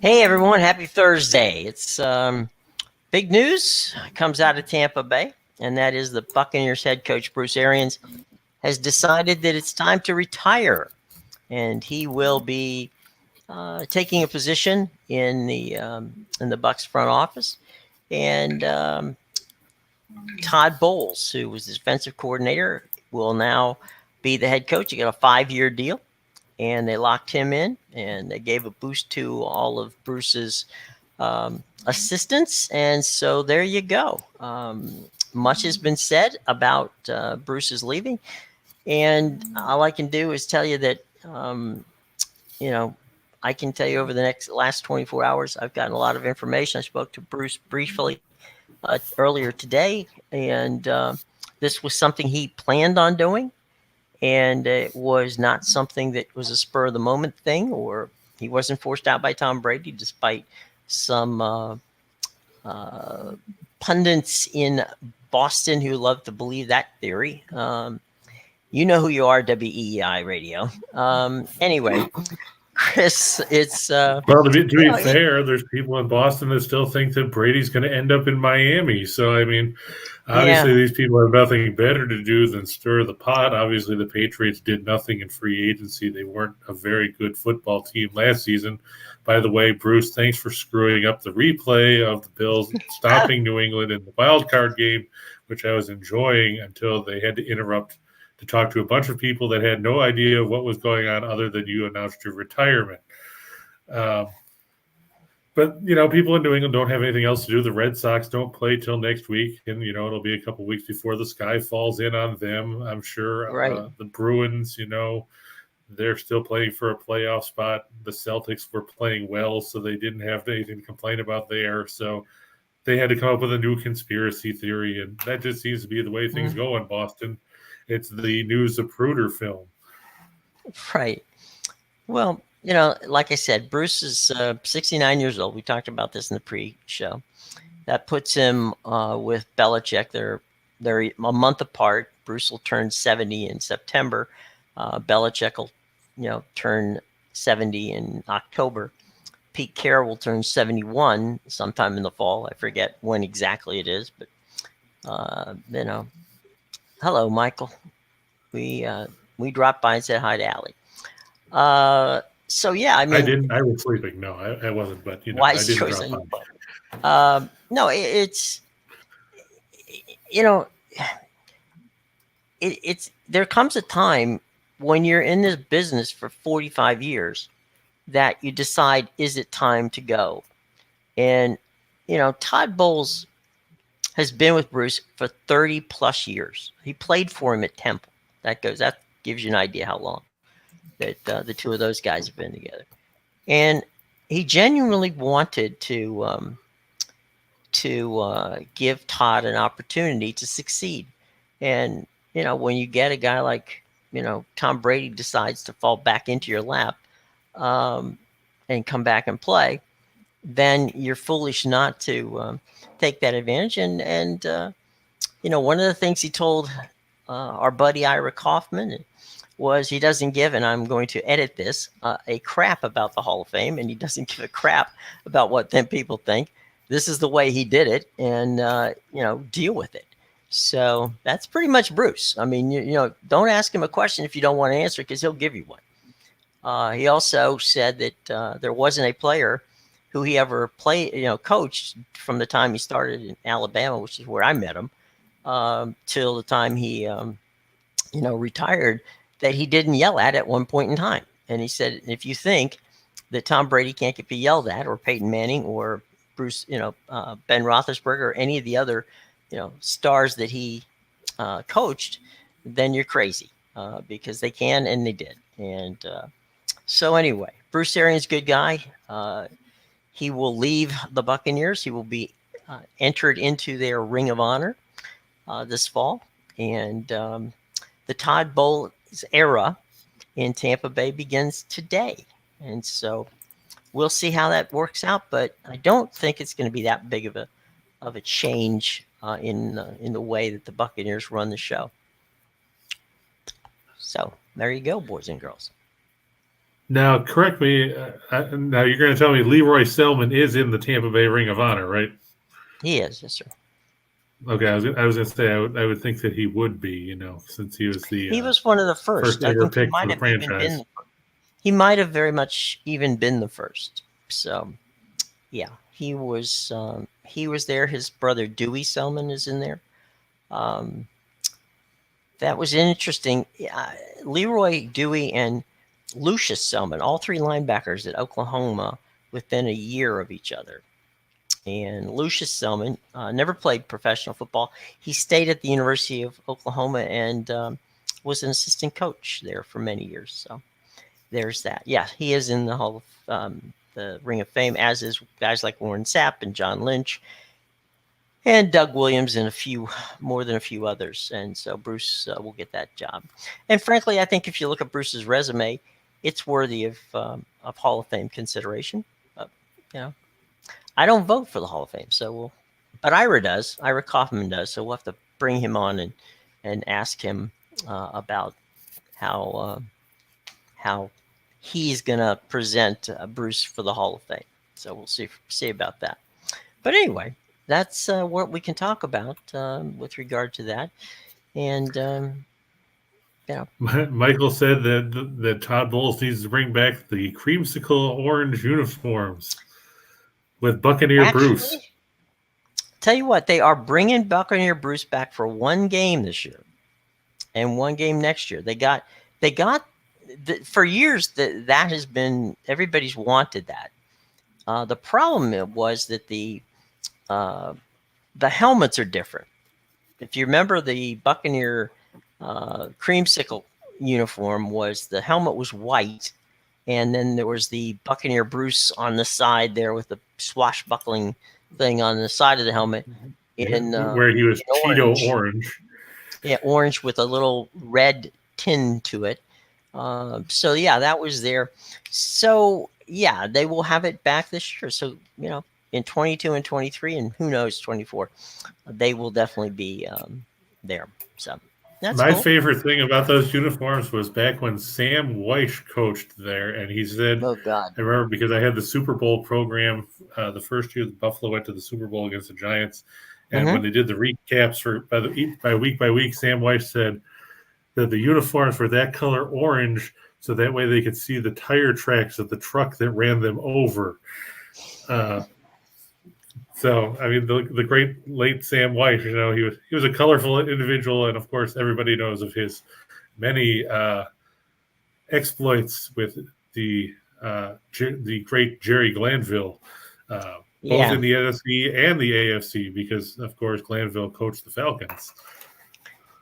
Hey everyone, happy Thursday. It's big news comes out of Tampa Bay, and that is the Buccaneers head coach Bruce Arians has decided that it's time to retire, and he will be taking a position in the Bucs front office. And Todd Bowles, who was the defensive coordinator, will now be the head coach. He got a 5-year deal, and they locked him in, and they gave a boost to all of Bruce's assistants. And so there you go. Much has been said about Bruce's leaving. And all I can do is tell you that, you know, I can tell you over the last 24 hours, I've gotten a lot of information. I spoke to Bruce briefly earlier today, and this was something he planned on doing. And it was not something that was a spur of the moment thing, or he wasn't forced out by Tom Brady, despite some pundits in Boston who love to believe that theory. You know who you are, WEEI Radio. Anyway, Chris, it's Well, to be fair, there's people in Boston that still think that Brady's going to end up in Miami. So, I mean, yeah, obviously, these people have nothing better to do than stir the pot. Obviously, the Patriots did nothing in free agency. They weren't a very good football team last season. By the way, Bruce, thanks for screwing up the replay of the Bills stopping New England in the wild card game, which I was enjoying until they had to interrupt to talk to a bunch of people that had no idea what was going on other than you announced your retirement. Um, but people in New England don't have anything else to do. The Red Sox don't play till next week, and it'll be a couple weeks before the sky falls in on them. I'm sure right. the Bruins, they're still playing for a playoff spot. The Celtics were playing well, so they didn't have anything to complain about there. So they had to come up with a new conspiracy theory, and that just seems to be the way things go in Boston. It's the News Zapruder film. Right. Well, like I said, Bruce is 69 years old. We talked about this in the pre-show. That puts him with Belichick. They're a month apart. Bruce will turn 70 in September. Belichick will, turn 70 in October. Pete Carroll will turn 71 sometime in the fall. I forget when exactly it is, but hello, Michael. We dropped by and said hi to Allie. So yeah, I I mean, didn't. I was sleeping. No, I wasn't. But I wise didn't choice drop on by. your part. No, it's you know, it's there comes a time when you're in this business for 45 years that you decide, is it time to go? And Todd Bowles has been with Bruce for 30 plus years. He played for him at Temple. That gives you an idea how long that the two of those guys have been together. And he genuinely wanted to give Todd an opportunity to succeed. And when you get a guy like Tom Brady decides to fall back into your lap and come back and play, then you're foolish not to take that advantage. And one of the things he told our buddy Ira Kaufman was he doesn't give, and I'm going to edit this, a crap about the Hall of Fame, and he doesn't give a crap about what them people think. This is the way he did it, and deal with it. So that's pretty much Bruce. I mean, don't ask him a question if you don't want to answer, because he'll give you one. He also said that there wasn't a player who he ever coached from the time he started in Alabama, which is where I met him, till the time he, retired, that he didn't yell at one point in time. And he said, if you think that Tom Brady can't be yelled at, or Peyton Manning, or Bruce, Ben Roethlisberger, or any of the other, stars that he coached, then you're crazy, because they can, and they did. And so anyway, Bruce Arians, good guy. He will leave the Buccaneers. He will be entered into their Ring of Honor this fall. And the Todd Bowles era in Tampa Bay begins today. And so we'll see how that works out. But I don't think it's going to be that big of a change in the way that the Buccaneers run the show. So there you go, boys and girls. Now, correct me. Now, you're going to tell me Leroy Selman is in the Tampa Bay Ring of Honor, right? He is, yes, sir. Okay, I was going to say I would think that he would be, since he was the He was one of the first first. I ever think he pick for might the have even franchise. been. He might have very much even been the first. So yeah, he was there. His brother Dewey Selman is in there. Um, that was interesting. Leroy Dewey and Lucius Selman, all three linebackers at Oklahoma, within a year of each other. And Lucius Selman never played professional football. He stayed at the University of Oklahoma and was an assistant coach there for many years. So there's that. Yeah, he is in the Hall of the Ring of Fame, as is guys like Warren Sapp and John Lynch and Doug Williams and a few more than a few others. And so Bruce will get that job. And frankly, I think if you look at Bruce's resume, it's worthy of Hall of Fame consideration. You know, I don't vote for the Hall of Fame, so but Ira does. Ira Kaufman does. So we'll have to bring him on and ask him about how how he's gonna present Bruce for the Hall of Fame. So we'll see about that. But anyway, that's what we can talk about with regard to that. And you know, Michael said that Todd Bowles needs to bring back the creamsicle orange uniforms with Buccaneer Bruce. actually, tell you what, they are bringing Buccaneer Bruce back for one game this year and one game next year. They got for years that has been everybody's wanted that. The problem was that uh, the helmets are different. If you remember, the Buccaneer creamsicle uniform was the helmet was white, and then there was the Buccaneer Bruce on the side there with the swashbuckling thing on the side of the helmet Where he was in Cheeto orange. orange. Yeah, orange with a little red tin to it. So yeah, that was there. So yeah, they will have it back this year. So in 22 and 23, and who knows 24, they will definitely be there. So that's My cool. favorite thing about those uniforms was back when Sam Weish coached there, and he said, Oh God. I remember because I had the Super Bowl program the first year the Buffalo went to the Super Bowl against the Giants, and Mm-hmm. when they did the recaps for by week, Sam Weish said that the uniforms were that color orange, so that way they could see the tire tracks of the truck that ran them over. Uh, So I mean, the great late Sam White, he was a colorful individual, and of course, everybody knows of his many exploits with the great Jerry Glanville, both Yeah. in the NFC and the AFC, because of course Glanville coached the Falcons.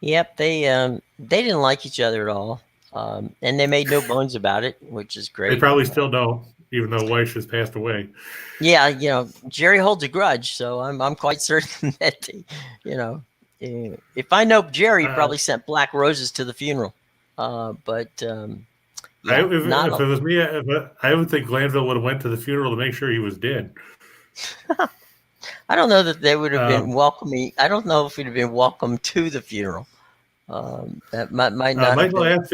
Yep. They didn't like each other at all, and they made no bones about it, which is They great. probably still don't, even though Weish has passed away. Yeah, Jerry holds a grudge, so I'm quite certain that if I know Jerry, he Uh, probably sent black roses to the funeral. But I, yeah, not if it was me, I would think Glanville would have went to the funeral to make sure he was dead. I don't know that they would have been Um, welcoming. I don't know if he'd have been welcome to the funeral. That might not have Michael been. asked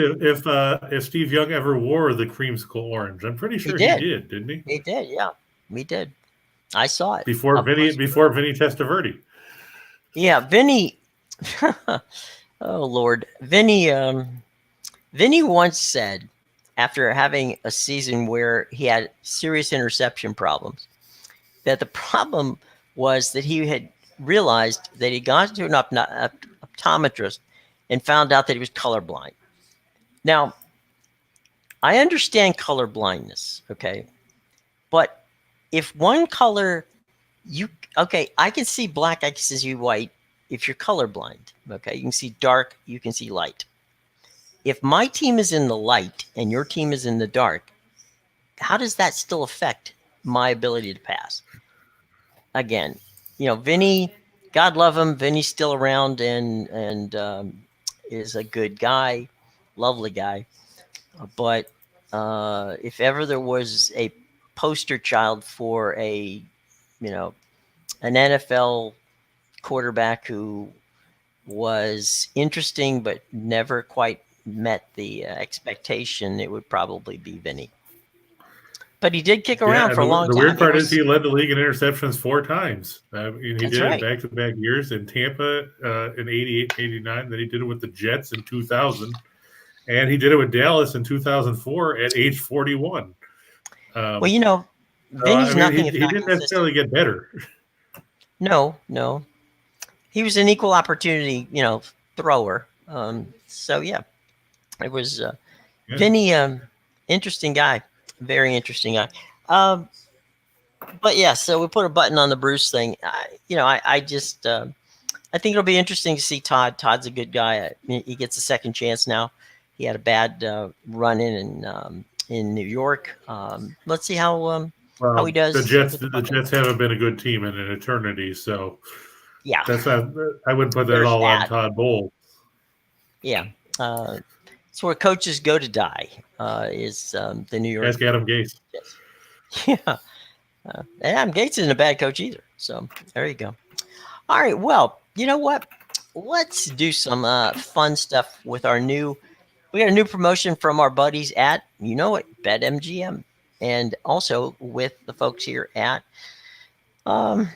if Steve Young ever wore the creamsicle orange. I'm pretty He sure he did. did, didn't he? He did. Yeah, we did. I saw it Before up Vinny close and before personal. Vinny Testaverde. Yeah, Vinny. Oh Lord, Vinny. Vinny once said, after having a season where he had serious interception problems, that the problem was that he had realized that he'd gone to an optometrist and found out that he was colorblind. Now, I understand color blindness, okay? But if one color, okay, I can see black, I can see white if you're colorblind, okay? You can see dark, you can see light. If my team is in the light and your team is in the dark, how does that still affect my ability to pass? Again, Vinny, God love him, Vinny's still around and is a good guy, lovely guy. But if ever there was a poster child for an NFL quarterback who was interesting but never quite met the expectation, it would probably be Vinny. but he did kick Yeah, around and for a long the time. weird It part is was he led the league in interceptions 4 times. And he That's did it in right. back-to-back years in Tampa in 88, 89. Then he did it with the Jets in 2000. And he did it with Dallas in 2004 at age 41. Well, Um, so, I Vinny's mean, nothing if he not didn't consistent. necessarily get better. No, no, he was an equal opportunity, thrower. So yeah, it was Yeah. Vinny. Interesting guy, very interesting guy. Um, but yeah, so we put a button on the Bruce thing. I just I think it'll be interesting to see Todd. Todd's a good guy. He gets a second chance now. He had a bad run in New York. Let's see how he Well, does with the The Buccaneers. Jets haven't been a good team in an eternity, so Yeah, that's not. I wouldn't put that there's all on that. Todd Bowles. Yeah, it's where coaches go to die. Is the New York Ask Adam Gase. Jets? Yeah, and Adam Gates isn't a bad coach either. So there you go. All right. Well, you know what? Let's do some fun stuff with our new. We got a new promotion from our buddies at BetMGM, and also with the folks here um,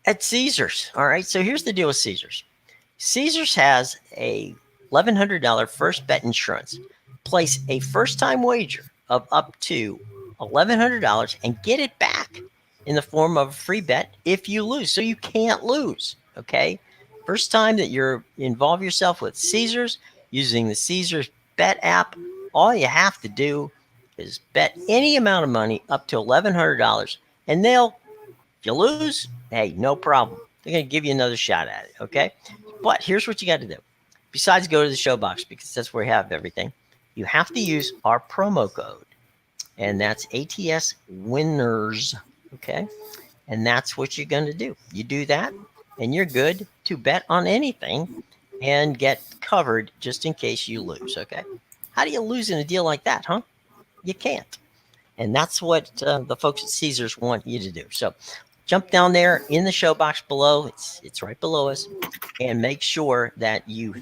at Caesars. All right. So here's the deal with Caesars. Caesars has a $1,100 first bet insurance. Place a first time wager of up to $1,100 and get it back in the form of a free bet if you lose. So you can't lose. Okay. First time that you're involve yourself with Caesars using the Caesars bet app, all you have to do is bet any amount of money up to $1,100, and if you lose, hey, no problem. They're going to give you another shot at it. Okay. But here's what you got to do. Besides go to the show box, because that's where we have everything, you have to use our promo code, and that's ATS Winners. Okay. And that's what you're going to do. You do that, and you're good to bet on anything and get covered just in case you lose. Okay. How do you lose in a deal like that, huh? You can't. And that's what the folks at Caesars want you to do. So jump down there in the show box below. It's right below us, and make sure that you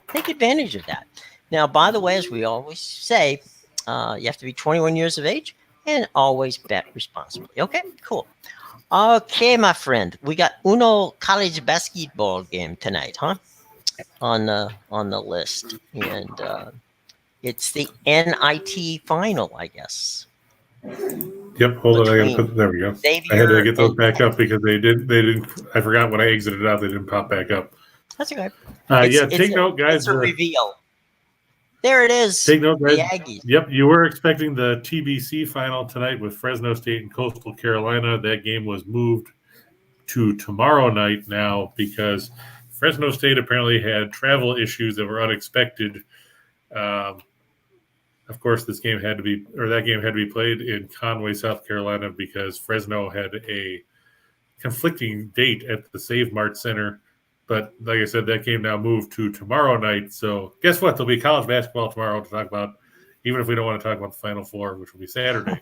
take advantage of that. Now, by the way, as we always say, you have to be 21 years of age and always bet responsibly. Okay, cool. Okay, my friend, we got Uno college basketball game tonight, huh? On the list, and it's the NIT final, I guess, Yep, hold on. I got to between put. There we go. I had to Xavier get those and back up Texas. because they didn't. I forgot when I exited out. They didn't pop back up. That's okay. Yeah, It's take a note, it's guys. a reveal. There it is. Take note, The guys. Aggies. Yep, you were expecting the TBC final tonight with Fresno State and Coastal Carolina. That game was moved to tomorrow night now because Fresno State apparently had travel issues that were unexpected. Um, of course, that game had to be played in Conway, South Carolina, because Fresno had a conflicting date at the Save Mart Center. But like I said, that game now moved to tomorrow night. So guess what? There'll be college basketball tomorrow to talk about, even if we don't want to talk about the Final Four, which will be Saturday.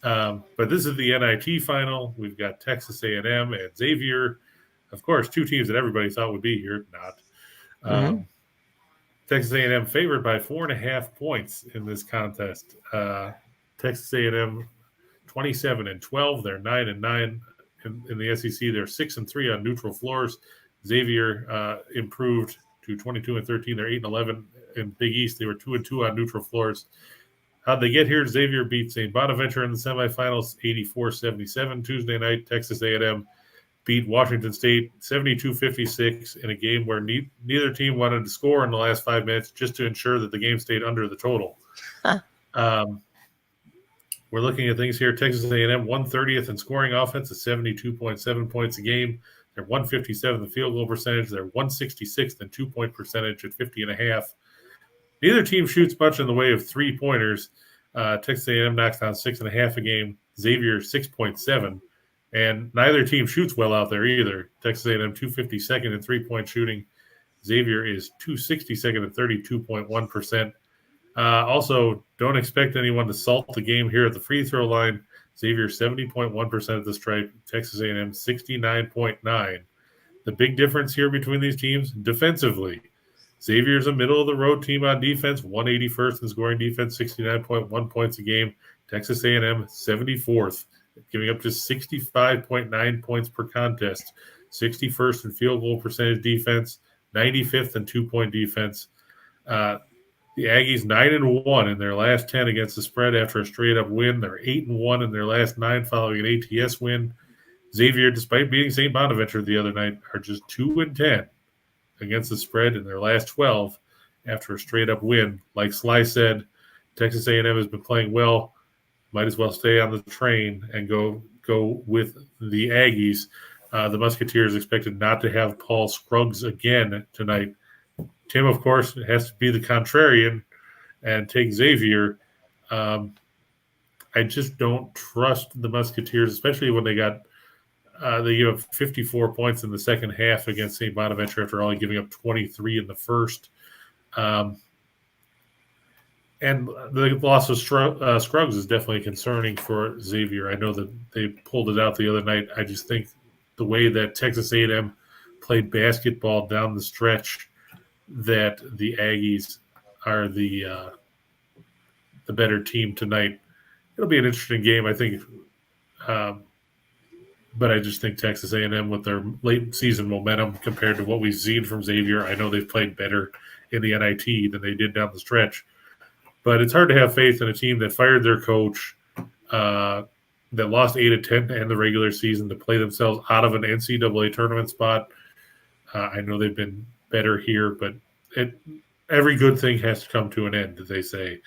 But this is the NIT final. We've got Texas A&M and Xavier. Of course, two teams that everybody thought would be here, not. Mm-hmm. Texas A&M favored by 4.5 points in this contest. Texas A&M 27-12. They're 9-9 in the SEC. They're 6-3 on neutral floors. Xavier improved to 22-13. They're 8-11 in Big East. They were 2-2 on neutral floors. How'd they get here? Xavier beat St. Bonaventure in the semifinals, 84-77. Tuesday night, Texas A&M beat Washington State 72-56 in a game where neither team wanted to score in the last 5 minutes just to ensure that the game stayed under the total. Huh. We're looking at things here. Texas A&M 130th in scoring offense at 72.7 points a game. They're 157th in field goal percentage. They're 166th in 2-point percentage at 50.5. Neither team shoots much in the way of 3-pointers. Texas A&M knocks down 6.5 a game. Xavier 6.7. And neither team shoots well out there either. Texas A&M 252nd in 3-point shooting. Xavier is 262nd at 32.1%. Also, don't expect anyone to salt the game here at the free throw line. Xavier 70.1% at the stripe. Texas A&M 69.9. The big difference here between these teams, defensively, Xavier's a middle of the road team on defense, 181st in scoring defense, 69.1 points a game. Texas A&M 74th, giving up just 65.9 points per contest, 61st in field goal percentage defense, 95th in 2-point defense. The Aggies 9-1 in their last 10 against the spread after a straight up win. They're 8-1 in their last 9 following an ATS win. Xavier, despite beating St. Bonaventure the other night, are just 2-10 against the spread in their last 12 after a straight up win. Like Sly said, Texas A&M has been playing well. Might as well stay on the train and go with the Aggies. The Musketeers expected not to have Paul Scruggs again tonight. Tim, of course, has to be the contrarian and take Xavier. I just don't trust the Musketeers, especially when they gave up 54 points in the second half against St. Bonaventure after only giving up 23 in the first. And the loss of Scruggs is definitely concerning for Xavier. I know that they pulled it out the other night. I just think the way that Texas A&M played basketball down the stretch, that the Aggies are the better team tonight. It'll be an interesting game, I think. But I just think Texas A&M, with their late season momentum compared to what we've seen from Xavier, I know they've played better in the NIT than they did down the stretch. But it's hard to have faith in a team that fired their coach, that lost 8 of 10 to end the regular season, to play themselves out of an NCAA tournament spot. I know they've been better here, but every good thing has to come to an end, as they say.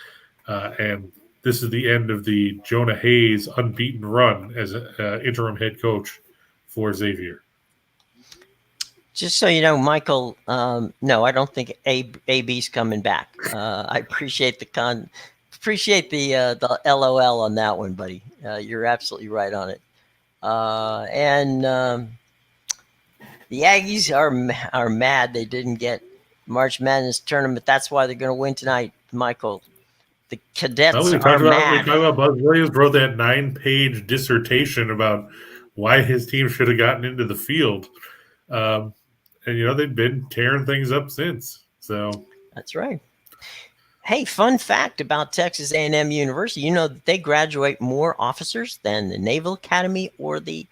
And this is the end of the Jonah Hayes unbeaten run as an interim head coach for Xavier. Just so you know, Michael, no, I don't think AB's coming back. I appreciate the LOL on that one, buddy. You're absolutely right on it. And the Aggies are mad they didn't get March Madness tournament. That's why they're going to win tonight, Michael. The Cadets are mad. We talked about Buzz Williams wrote that 9-page dissertation about why his team should have gotten into the field. And, they've been tearing things up since. So that's right. Hey, fun fact about Texas A&M University. You know that they graduate more officers than the Naval Academy or the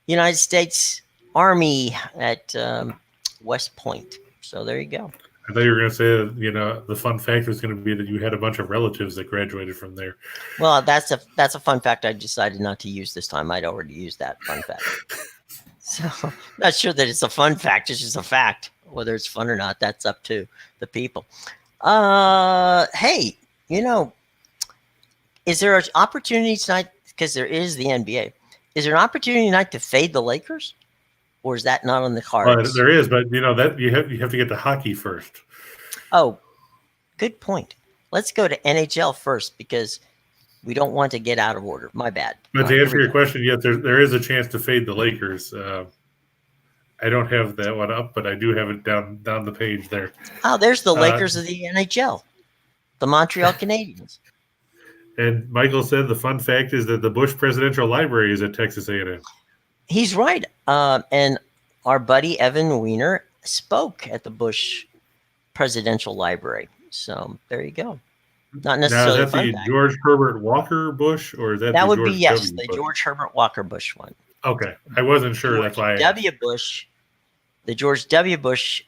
United States Army at West Point. So there you go. I thought you were going to say, the fun fact was going to be that you had a bunch of relatives that graduated from there. Well, that's a fun fact I decided not to use this time. I'd already used that fun fact. So not sure that it's a fun fact. It's just a fact. Whether it's fun or not, that's up to the people. Hey, is there an opportunity tonight? Because there is the NBA. Is there an opportunity tonight to fade the Lakers? Or is that not on the cards? There is, but that you have to get to hockey first. Oh, good point. Let's go to NHL first because we don't want to get out of order. My bad. But to answer your question, yes, there is a chance to fade the Lakers. I don't have that one up, but I do have it down the page there. Oh, there's the Lakers of the NHL, the Montreal Canadiens. And Michael said the fun fact is that the Bush Presidential Library is at Texas A&M. He's right. And our buddy Evan Weiner spoke at the Bush Presidential Library. So there you go. Not necessarily. Now, is that the George Herbert Walker Bush, or is that the would George be yes, the George Herbert Walker Bush one. Okay, I wasn't sure. That's why. The George W. Bush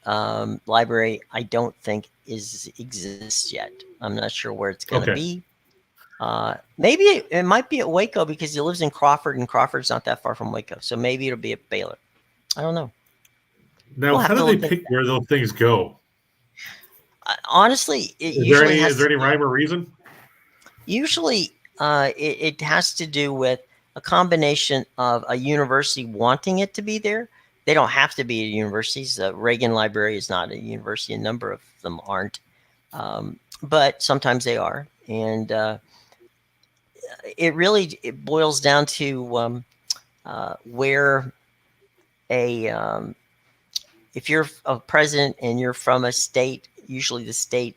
Library, I don't think exists yet. I'm not sure where it's going to be. Maybe it might be at Waco because he lives in Crawford, and Crawford's not that far from Waco. So maybe it'll be at Baylor. I don't know. Now, how do they pick where those things go? Honestly, is there any rhyme or reason? Usually, it has to do with a combination of a university wanting it to be there. They don't have to be at universities. Reagan Library is not a university. A number of them aren't. But sometimes they are. And it boils down to where if you're a president and you're from a state, usually the state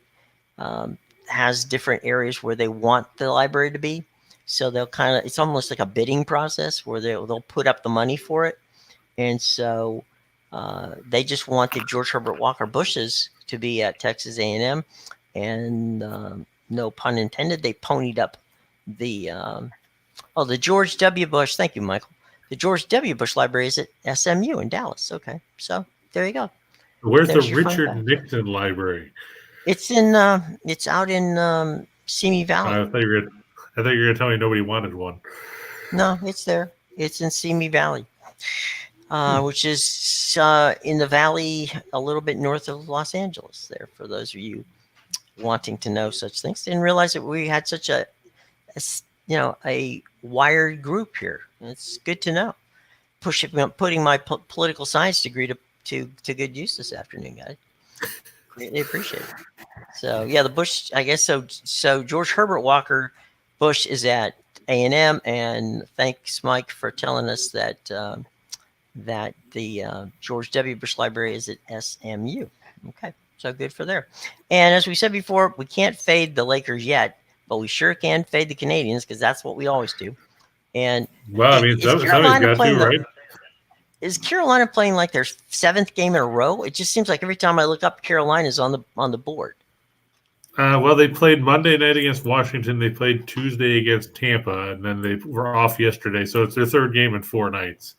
has different areas where they want the library to be. So they'll it's almost like a bidding process where they'll put up the money for it. And so they just want the George Herbert Walker Bushes to be at Texas A&M, and no pun intended, they ponied up the the George W. Bush. Thank you, Michael. The George W. Bush Library is at SMU in Dallas. Okay, so there you go. Where's the There's your fun Richard fact. Nixon Library? It's it's out in Simi Valley. I thought you were gonna tell me nobody wanted one. No, it's there. It's in Simi Valley, which is in the valley a little bit north of Los Angeles. There, for those of you wanting to know such things, didn't realize that we had such a wired group here. It's good to know. Putting my political science degree to good use this afternoon, guys. Greatly appreciate it. So yeah, the Bush, I guess so. So George Herbert Walker Bush is at A&M, and thanks, Mike, for telling us that that the George W. Bush Library is at SMU. Okay, so good for there. And as we said before, we can't fade the Lakers yet, but we sure can fade the Canadians because that's what we always do. And well, I mean, somebody's got to, right? Is Carolina playing like their 7th game in a row? It just seems like every time I look up, Carolina's on the board. Well, they played Monday night against Washington. They played Tuesday against Tampa, and then they were off yesterday. So it's their 3rd game in 4 nights.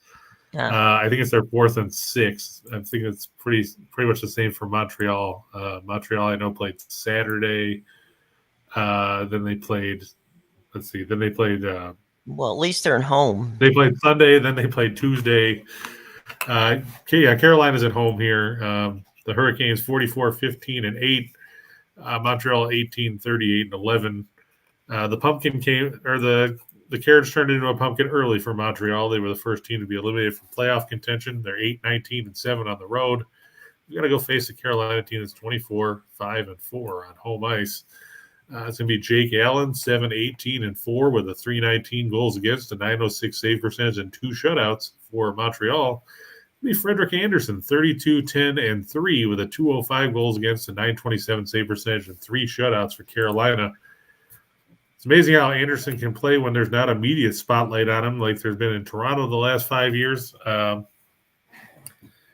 I think it's their 4th and 6th. I think it's pretty much the same for Montreal. Montreal, I know, played Saturday. Then they played. Let's see. Then they played. Well, at least they're at home. They played Sunday. Then they played Tuesday. Carolina's at home here. The Hurricanes 44-15-8. Montreal 18-38-11. The pumpkin came, or the carriage turned into a pumpkin early for Montreal. They were the first team to be eliminated from playoff contention. They're 8-19-7 on the road. We got to go face the Carolina team that's 24-5-4 on home ice. It's going to be Jake Allen, 7-18-4 with a 319 goals against, a 906 save percentage, and 2 shutouts for Montreal. It'll be Frederick Anderson, 32-10-3 with a 205 goals against, a 927 save percentage, and 3 shutouts for Carolina. It's amazing how Anderson can play when there's not immediate spotlight on him, like there's been in Toronto the last 5 years. Now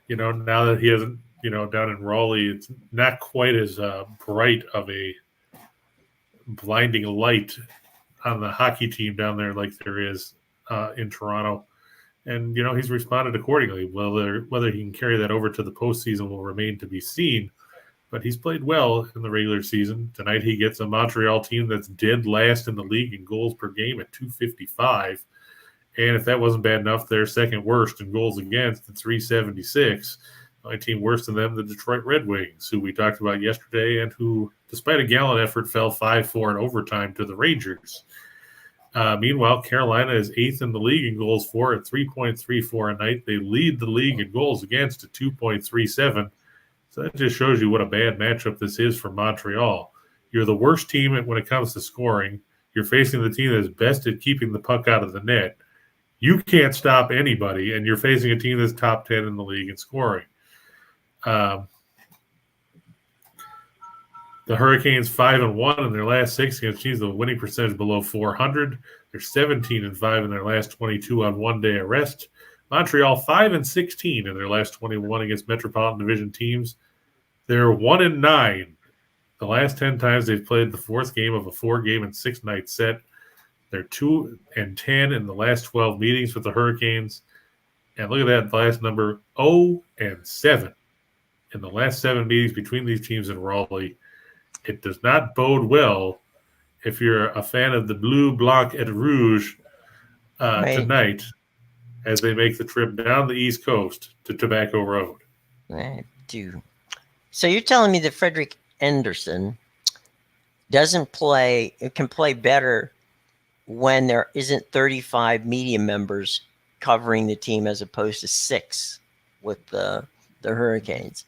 that he hasn't, down in Raleigh, it's not quite as bright of a blinding light on the hockey team down there like there is in Toronto. And, he's responded accordingly. Whether he can carry that over to the postseason will remain to be seen. But he's played well in the regular season. Tonight he gets a Montreal team that's dead last in the league in goals per game at 255. And if that wasn't bad enough, they're second worst in goals against at 376. My team worse than them, the Detroit Red Wings, who we talked about yesterday and who, despite a gallant effort, fell 5-4 in overtime to the Rangers. Meanwhile, Carolina is 8th in the league in goals for at 3.34 a night. They lead the league in goals against at 2.37. So that just shows you what a bad matchup this is for Montreal. You're the worst team when it comes to scoring. You're facing the team that's best at keeping the puck out of the net. You can't stop anybody, and you're facing a team that's top 10 in the league in scoring. The Hurricanes 5-1 in their last 6 against teams with a winning percentage below 400. They're 17-5 in their last 22 on one-day arrest. Montreal 5-16 in their last 21 against Metropolitan Division teams. They're 1-9 the last 10 times they've played the 4th game of a 4-game and 6-night set. They're 2-10 in the last 12 meetings with the Hurricanes. And look at that last number, 0-7 in the last 7 meetings between these teams in Raleigh. It does not bode well if you're a fan of the Bleu, Blanc, et Rouge tonight as they make the trip down the East Coast to Tobacco Road. I do. So you're telling me that Frederick Anderson can play better when there isn't 35 media members covering the team as opposed to 6 with the Hurricanes?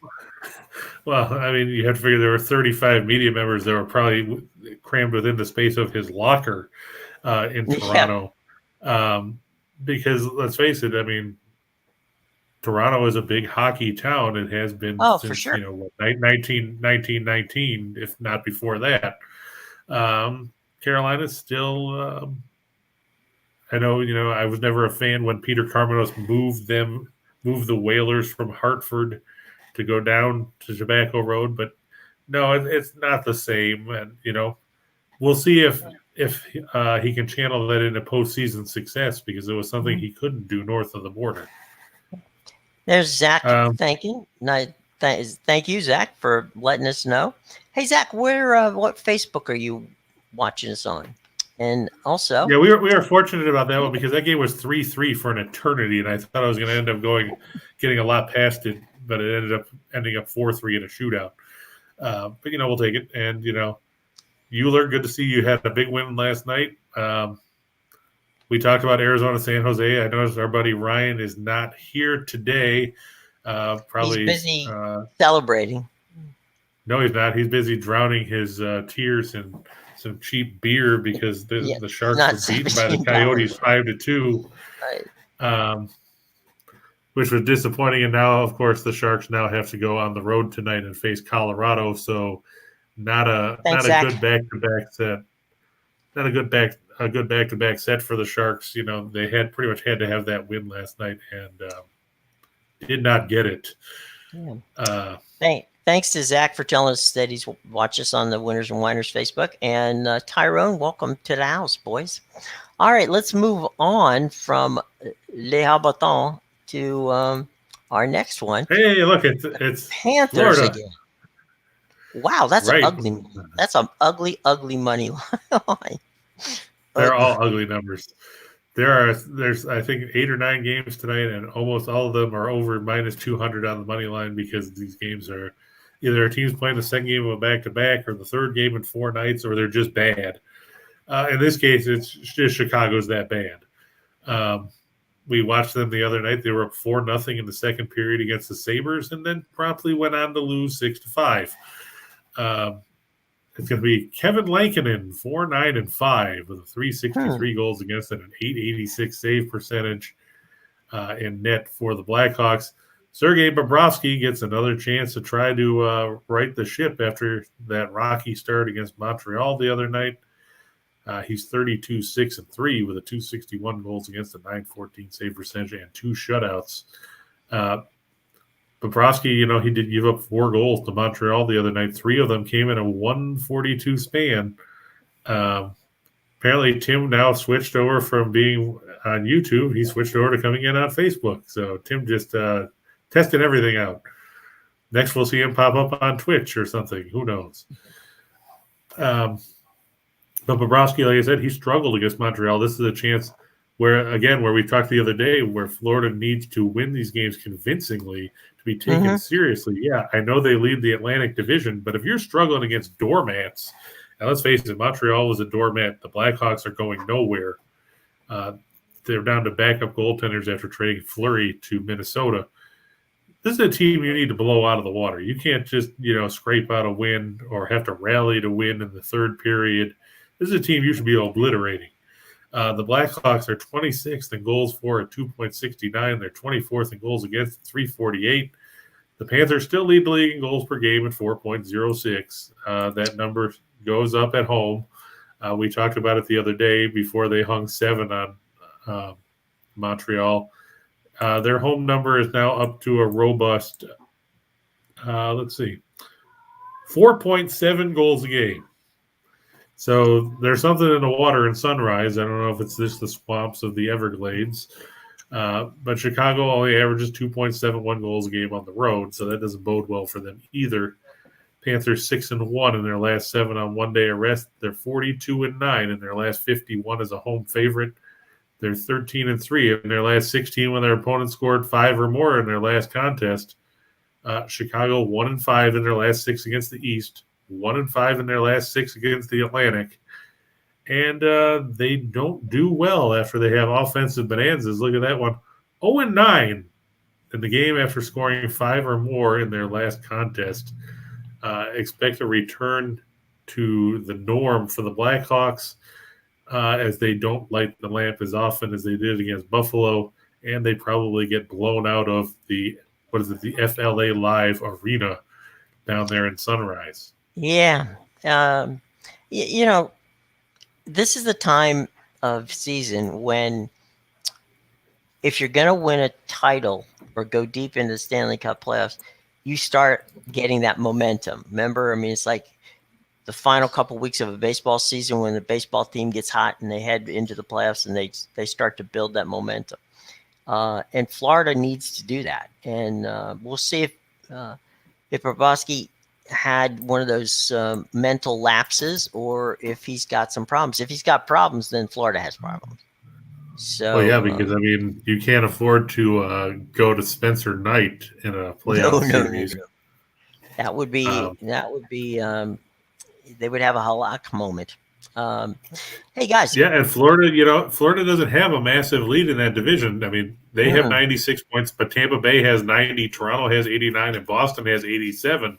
Well, I mean, you have to figure there were 35 media members that were probably crammed within the space of his locker in Toronto. Yeah. Because let's face it, I mean, Toronto is a big hockey town. It has been since, for sure. 1919, if not before that. Carolina's still, I know, I was never a fan when Peter Carmenos moved the Whalers from Hartford to go down to Tobacco Road, but No, it's not the same, and we'll see if he can channel that into postseason success because it was something he couldn't do north of the border. There's Zach. Um, Thank you. Thank you, Zach, for letting us know. Hey, Zach, what Facebook are you watching us on? And also, yeah, we were fortunate about that one because that game was 3-3 for an eternity, and I thought I was going to end up getting a lot past it, but it ending up 4-3 in a shootout. But we'll take it. And Euler, good to see you had a big win last night. We talked about Arizona, San Jose. I noticed our buddy Ryan is not here today. he's Probably busy celebrating. no, he's not. He's busy drowning his tears in some cheap beer because the Sharks were beaten by the Coyotes 5-2, right. which was disappointing. And now, of course, the Sharks now have to go on the road tonight and face Colorado. So not a good back to back set. Not a good back to back set for the Sharks. They had pretty much had to have that win last night and did not get it. Yeah. Thanks to Zach for telling us that he's watched us on the Winners and Whiners Facebook. And Tyrone, welcome to the house, boys. All right, let's move on from Les Habitants to our next one. Hey, look, it's Panthers Florida again. Wow, that's right. ugly. That's an ugly money line. They're all ugly numbers. There's I think 8 or 9 games tonight, and almost all of them are over minus 200 on the money line because these games are either a team's playing the second game of a back to back, or the third game in 4 nights, or they're just bad. In this case, it's just Chicago's that bad. We watched them the other night; they were up 4-0 in the second period against the Sabres, and then promptly went on to lose 6-5. It's going to be Kevin Lankinen, 4-9-5 with 363 goals against and an 886 save percentage in net for the Blackhawks. Sergei Bobrovsky gets another chance to try to right the ship after that rocky start against Montreal the other night. He's 32-6-3 with a 261 goals against a 914 save percentage and 2 shutouts. Bobrovsky, he did give up 4 goals to Montreal the other night. 3 of them came in a 142 span. Apparently, Tim now switched over from being on YouTube. He switched over to coming in on Facebook. So Tim just tested everything out. Next, we'll see him pop up on Twitch or something. Who knows? But Bobrovsky, like I said, he struggled against Montreal. This is a chance where we talked the other day, where Florida needs to win these games convincingly to be taken seriously. Yeah, I know they lead the Atlantic Division, but if you're struggling against doormats, and let's face it, Montreal was a doormat. The Blackhawks are going nowhere. They're down to backup goaltenders after trading Fleury to Minnesota. This is a team you need to blow out of the water. You can't just, scrape out a win or have to rally to win in the third period. This is a team you should be obliterating. The Blackhawks are 26th in goals for at 2.69. They're 24th in goals against at 348. The Panthers still lead the league in goals per game at 4.06. That number goes up at home. We talked about it the other day before they hung 7 on Montreal. Their home number is now up to a robust, 4.7 goals a game. So there's something in the water in Sunrise. I don't know if it's just the swamps of the Everglades. But Chicago only averages 2.71 goals a game on the road, so that doesn't bode well for them either. Panthers 6-1 in their last 7 on one-day arrest. They're 42-9 in their last 51 as a home favorite. They're 13-3 in their last 16 when their opponent scored 5 or more in their last contest. Chicago 1-5 in their last 6 against the East. 1-5 in their last 6 against the Atlantic. And they don't do well after they have offensive bonanzas. Look at that one. 0-9 in the game after scoring 5 or more in their last contest. Expect a return to the norm for the Blackhawks as they don't light the lamp as often as they did against Buffalo. And they probably get blown out of the FLA Live Arena down there in Sunrise. Yeah. This is the time of season when if you're going to win a title or go deep into the Stanley Cup playoffs, you start getting that momentum. Remember, I mean, it's like the final couple weeks of a baseball season when the baseball team gets hot and they head into the playoffs and they start to build that momentum. And Florida needs to do that. And we'll see if Bobrovsky had one of those mental lapses or if he's got some problems. If he's got problems, then Florida has problems. Well, yeah, So because I mean, you can't afford to go to Spencer Knight in a playoff series. no. That would be they would have a halak moment. Hey guys, Yeah, and Florida doesn't have a massive lead in that division. I mean, they have 96 points, but Tampa Bay has 90, Toronto has 89, and Boston has 87.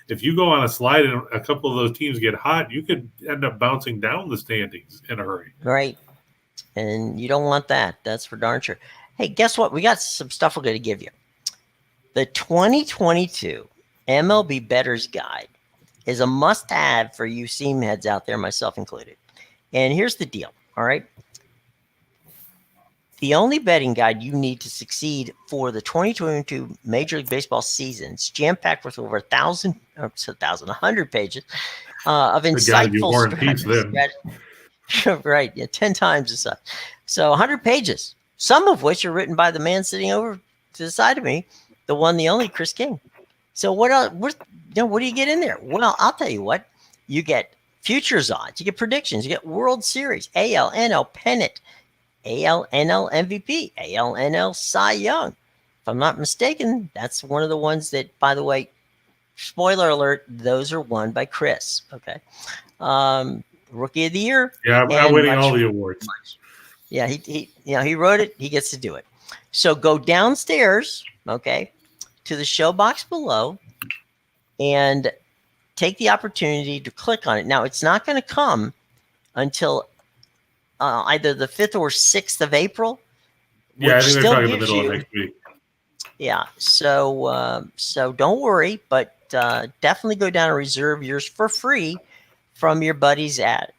If you go on a slide and a couple of those teams get hot, you could end up bouncing down the standings in a hurry. right? And you don't want that. That's for darn sure. Hey, guess what? We got some stuff we're going to give you. The 2022 MLB Bettors Guide is a must-have for you seam heads out there, myself included. And here's the deal, all right? The only betting guide you need to succeed for the 2022 Major League Baseball season is jam-packed with over 100 pages of insightful strategies. Right, yeah, 10 times the size. So 100 pages, some of which are written by the man sitting over to the side of me, the one, the only Chris King. So what else? What do you get in there? Well, I'll tell you what. You get futures odds, you get predictions, you get World Series, AL, NL Pennant, AL, NL MVP, AL, NL Cy Young. If I'm not mistaken, that's one of the ones that, by the way, spoiler alert, those are won by Chris. Okay. Rookie of the Year. Yeah, I'm winning all the awards. Yeah, he wrote it. He gets to do it. So go downstairs, okay, to the show box below and take the opportunity to click on it. Now, it's not going to come until either the 5th or 6th of April. Yeah, I think they're talking the middle of next week. Yeah, so don't worry, but definitely go down and reserve yours for free from your buddies at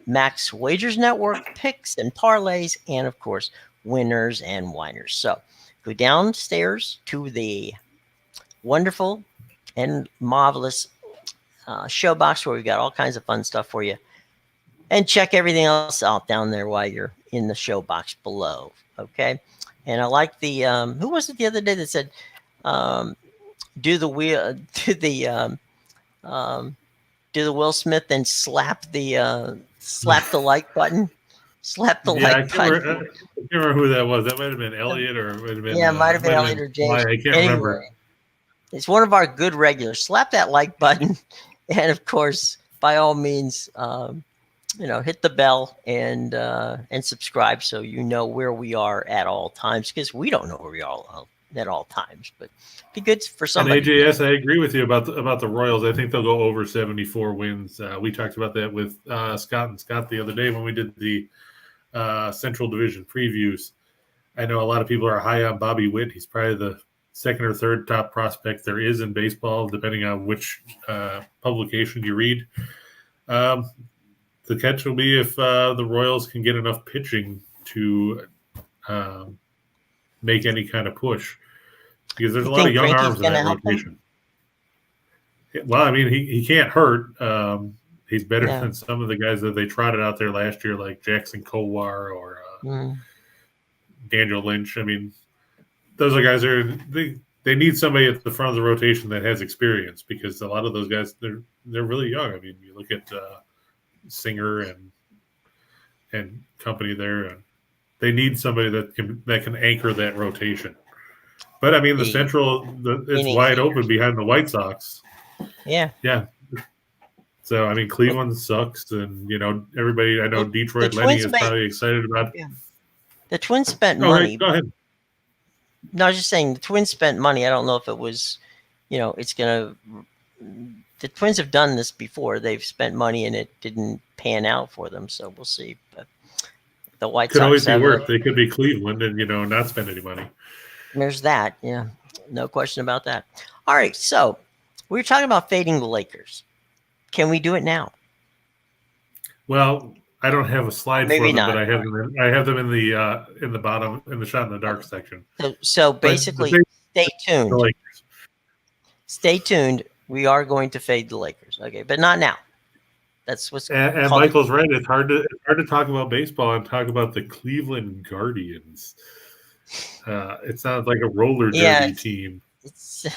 Max Wagers Network, Picks and Parlays, and of course, Winners and Whiners. So go downstairs to the wonderful and marvelous show box where we've got all kinds of fun stuff for you. And check everything else out down there while you're in the show box below. Okay. And I like the who was it the other day that said do the Will Smith and slap the like button. Slap the like button. I can't remember who that was. That might have been Elliot or it might have been it might have been Elliot or James. I can't remember. It's one of our good regulars. Slap that like button, and of course, by all means, hit the bell and subscribe so you know where we are at all times, because we don't know where we are at all times. But be good for somebody. And AJS, I agree with you about the Royals. I think they'll go over 74 wins. We talked about that with Scott and Scott the other day when we did the Central Division previews. I know a lot of people are high on Bobby Witt. He's probably the second or third top prospect there is in baseball, depending on which publication you read. The catch will be if the Royals can get enough pitching to make any kind of push, because there's a lot of young arms in that rotation. Well, I mean, he can't hurt. He's better than some of the guys that they trotted out there last year, like Jackson Kowar or Daniel Lynch. I mean, those are guys they need somebody at the front of the rotation that has experience, because a lot of those guys they're really young. I mean, you look at Singer and company there, and they need somebody that can anchor that rotation. But I mean, the Central, it's wide open behind the White Sox. Yeah. So I mean, Cleveland sucks, and everybody. I know Detroit Lenny is probably excited about. Yeah. The Twins spent money. Go ahead. No, I was just saying the Twins spent money. I don't know if it was, it's gonna. The Twins have done this before. They've spent money and it didn't pan out for them. So we'll see. But the White Sox could always be worse. They could be Cleveland and not spend any money. There's that. Yeah, no question about that. All right, so we were talking about fading the Lakers. Can we do it now? Well, I don't have a slide for them, but I have them in the bottom in the shot in the dark section. So basically, stay tuned. Stay tuned. We are going to fade the Lakers. Okay, but not now. That's what's And called. Michael's right. It's hard to talk about baseball and talk about the Cleveland Guardians. It sounds like a roller Yeah, derby team. it's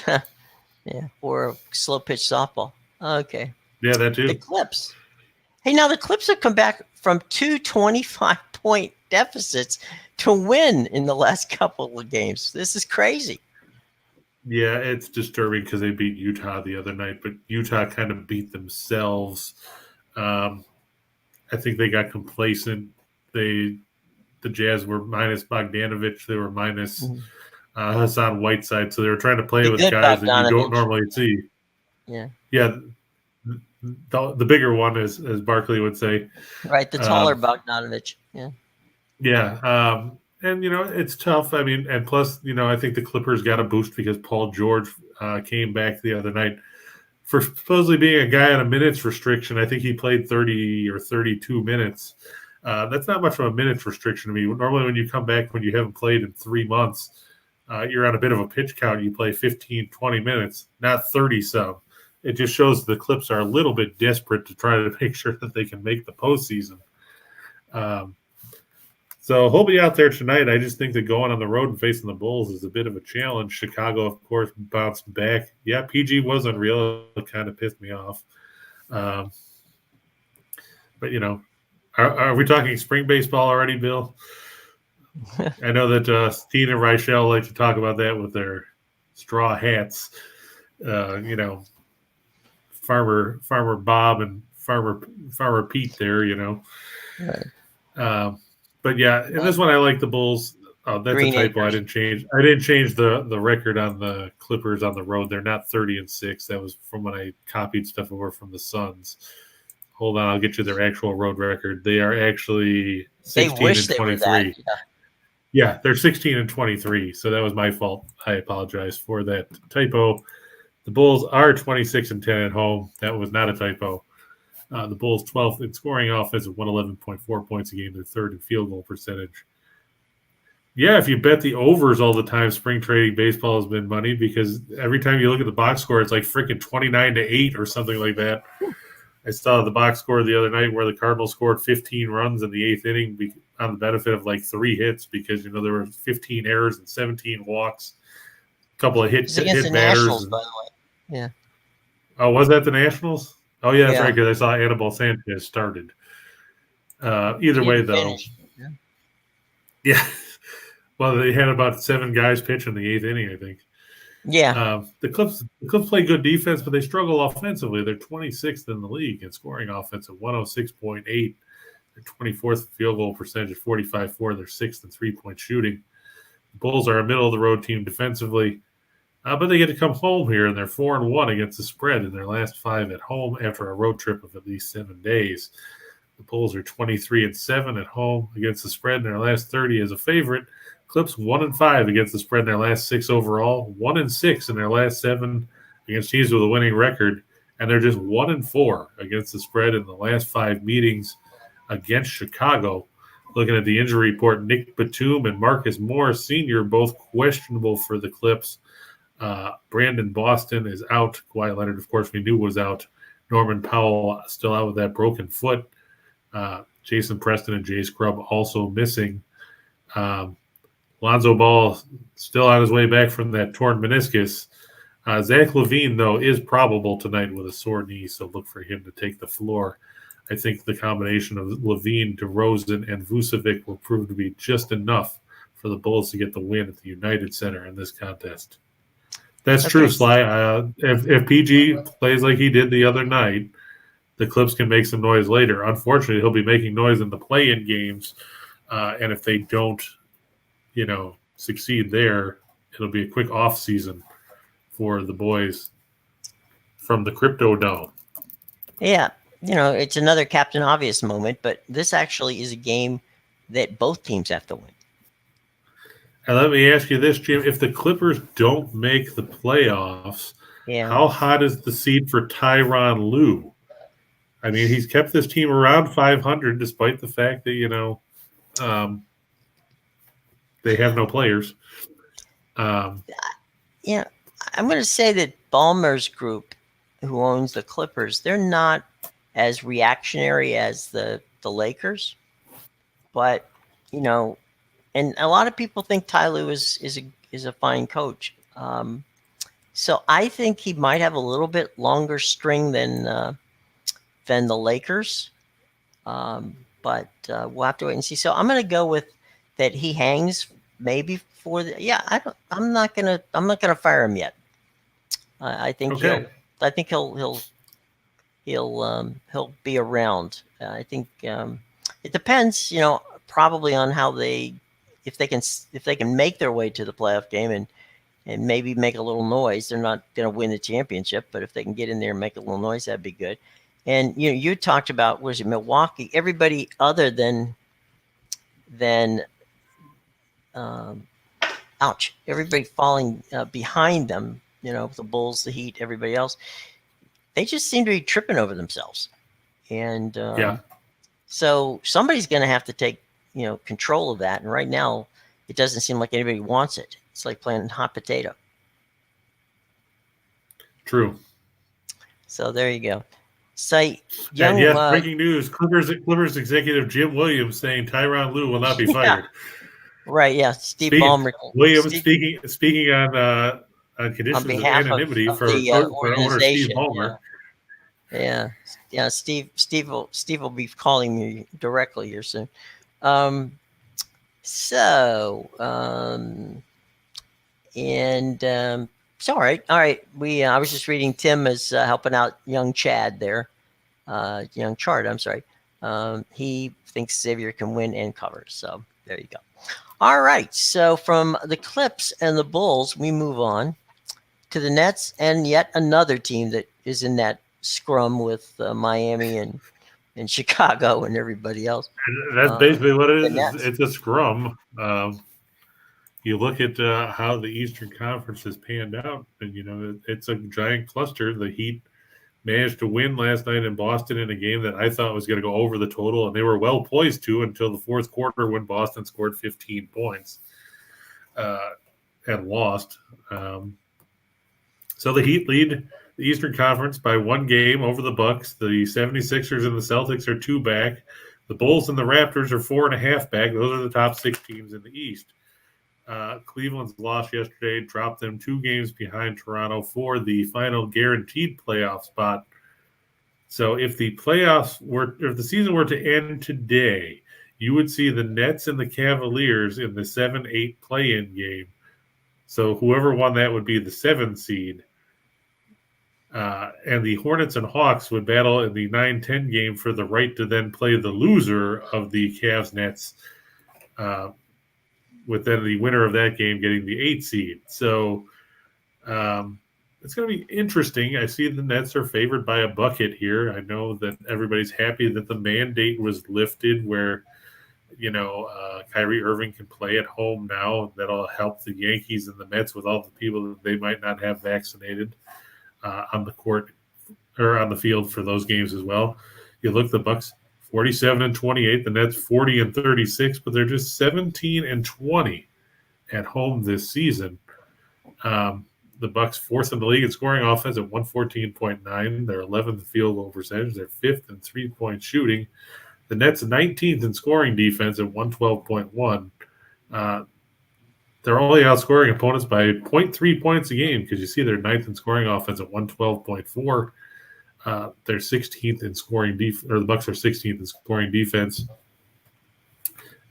yeah, or slow pitch softball. Okay, Yeah, that the too. Clips. Hey, now the Clips have come back from 225-point deficits to win in the last couple of games. This is crazy. Yeah, it's disturbing because they beat Utah the other night, but Utah kind of beat themselves. Um, I think they got complacent. The Jazz were minus Bogdanovich. They were minus Mhm. Hassan Whiteside, so they were trying to play The with good guys that you don't Bogdanovich. normally see. Yeah, Yeah, the bigger one, as Barkley would say. right. The taller Um, Bogdanovich. Yeah. yeah, and it's tough. I mean, and plus, I think the Clippers got a boost because Paul George came back the other night for supposedly being a guy on a minutes restriction. I think he played 30 or 32 minutes. That's not much of a minutes restriction to me. Normally, when you come back when you haven't played in 3 months, you're on a bit of a pitch count. You play 15, 20 minutes, not 30 some. It just shows the Clips are a little bit desperate to try to make sure that they can make the postseason. Um, so he'll be out there tonight. I just think that going on the road and facing the Bulls is a bit of a challenge. Chicago, of course, bounced back. Yeah, PG was unreal. It kind of pissed me off. Um, but, are we talking spring baseball already, Bill? I know that Steen and Reichel like to talk about that with their straw hats. Uh, you know, Farmer Bob and Farmer Pete there, Right. But yeah, in this one I like the Bulls. Oh, that's a Green typo. I Acres. didn't change. I didn't change the record on the Clippers on the road. They're not 30-6. That was from when I copied stuff over from the Suns. Hold on, I'll get you their actual road record. They are actually They 16 wish and they were that. 23. Yeah, they're 16 and 23. So that was my fault. I apologize for that typo. The Bulls are 26 and 10 at home. That was not a typo. The Bulls 12th in scoring offense at 111.4 points a game. They're third in field goal percentage. Yeah, if you bet the overs all the time, spring trading baseball has been money because every time you look at the box score, it's like freaking 29-8 or something like that. I saw the box score the other night where the Cardinals scored 15 runs in the eighth inning on the benefit of like 3 hits because there were 15 errors and 17 walks, a couple of It's against the hit batters. Nationals, by the way. Yeah. Oh, was that the Nationals? Oh yeah, that's right. Yeah. Because I saw Anibal Sanchez started. He Either way, didn't though, finish. Yeah. yeah. Well, they had about 7 guys pitch in the eighth inning, I think. Yeah. The Clips play good defense, but they struggle offensively. They're 26th in the league in scoring offense at 106.8. They're 24th field goal percentage at 45.4. They're 6th in 3-point shooting. The Bulls are a middle of the road team defensively, but they get to come home here, and they're 4-1 against the spread in their last 5 at home after a road trip of at least 7 days. The Bulls are 23-7 at home against the spread in their last 30 as a favorite. Clips 1-5 against the spread in their last 6 overall, 1-6 in their last 7 against teams with a winning record, and they're just 1-4 against the spread in the last 5 meetings against Chicago. Looking at the injury report, Nick Batum and Marcus Morris Sr. both questionable for the Clips. Brandon Boston is out. Kawhi Leonard, of course, we knew was out. Norman Powell still out with that broken foot. Jason Preston and Jay Scrubb also missing. Lonzo Ball still on his way back from that torn meniscus. Zach LaVine, though, is probable tonight with a sore knee, so look for him to take the floor. I think the combination of LaVine, DeRozan, and Vucevic will prove to be just enough for the Bulls to get the win at the United Center in this contest. That's true, Okay. Sly. If PG plays like he did the other night, the Clips can make some noise later. Unfortunately, he'll be making noise in the play-in games, and if they don't, succeed there, it'll be a quick off season for the boys from the Crypto Dome. Yeah. It's another Captain Obvious moment, but this actually is a game that both teams have to win. And let me ask you this, Jim. If the Clippers don't make the playoffs, how hot is the seed for Tyronn Lue? I mean, he's kept this team around 500 despite the fact that, they have no players. I'm going to say that Ballmer's group, who owns the Clippers, they're not as reactionary as the Lakers, but you know, and a lot of people think Ty Lue is a fine coach. So I think he might have a little bit longer string than the Lakers. But we'll have to wait and see. So I'm going to go with that he hangs maybe for the. Yeah, I'm not gonna fire him yet. I think Okay. he'll be around. I think it depends. Probably on how if they can make their way to the playoff game and maybe make a little noise. They're not going to win the championship, but if they can get in there and make a little noise, that'd be good. And you talked about, was it Milwaukee? Everybody other than everybody falling behind them. The Bulls, the Heat, everybody else. They just seem to be tripping over themselves, and so somebody's going to have to take control of that. And right now, it doesn't seem like anybody wants it. It's like playing hot potato. True. So there you go. Say, and yes, breaking news: Clippers executive Jim Williams saying Tyronn Lue will not be fired. Right. Yeah. Steve Ballmer. Williams speaking on conditions of anonymity for owner Steve Ballmer. Yeah. Steve will be calling me directly here soon. So, all right. I was just reading Tim is helping out young Chad there, young Chart. I'm sorry. He thinks Xavier can win and cover. So there you go. All right. So from the Clips and the Bulls, we move on to the Nets and yet another team that is in that scrum with Miami and Chicago and everybody else. And that's basically what it is. It's a scrum. You look at how the Eastern Conference has panned out, and it's a giant cluster. The Heat managed to win last night in Boston in a game that I thought was going to go over the total, and they were well poised to until the fourth quarter when Boston scored 15 points and lost. So the Heat lead the Eastern Conference by one game over the Bucks. The 76ers and the Celtics are 2 back. The Bulls and the Raptors are 4.5 back. Those are the top 6 teams in the East. Cleveland's loss yesterday dropped them 2 games behind Toronto for the final guaranteed playoff spot. So if the season were to end today, you would see the Nets and the Cavaliers in the 7-8 play-in game. So whoever won that would be the 7th seed. And the Hornets and Hawks would battle in the 9-10 game for the right to then play the loser of the Cavs-Nets, with then the winner of that game getting the 8th seed. So it's going to be interesting. I see the Nets are favored by a bucket here. I know that everybody's happy that the mandate was lifted where, Kyrie Irving can play at home now. That'll help the Yankees and the Mets with all the people that they might not have vaccinated on the court or on the field for those games as well. You look, the Bucks 47-28, the Nets 40-36, but they're just 17-20 at home this season. The Bucks 4th in the league in scoring offense at 114.9. They're 11th in field goal percentage. They're 5th in 3-point shooting. The Nets 19th in scoring defense at 112.1. They're only outscoring opponents by 0.3 points a game because you see they're 9th in scoring offense at 112.4. They're 16th in scoring or the Bucks are 16th in scoring defense.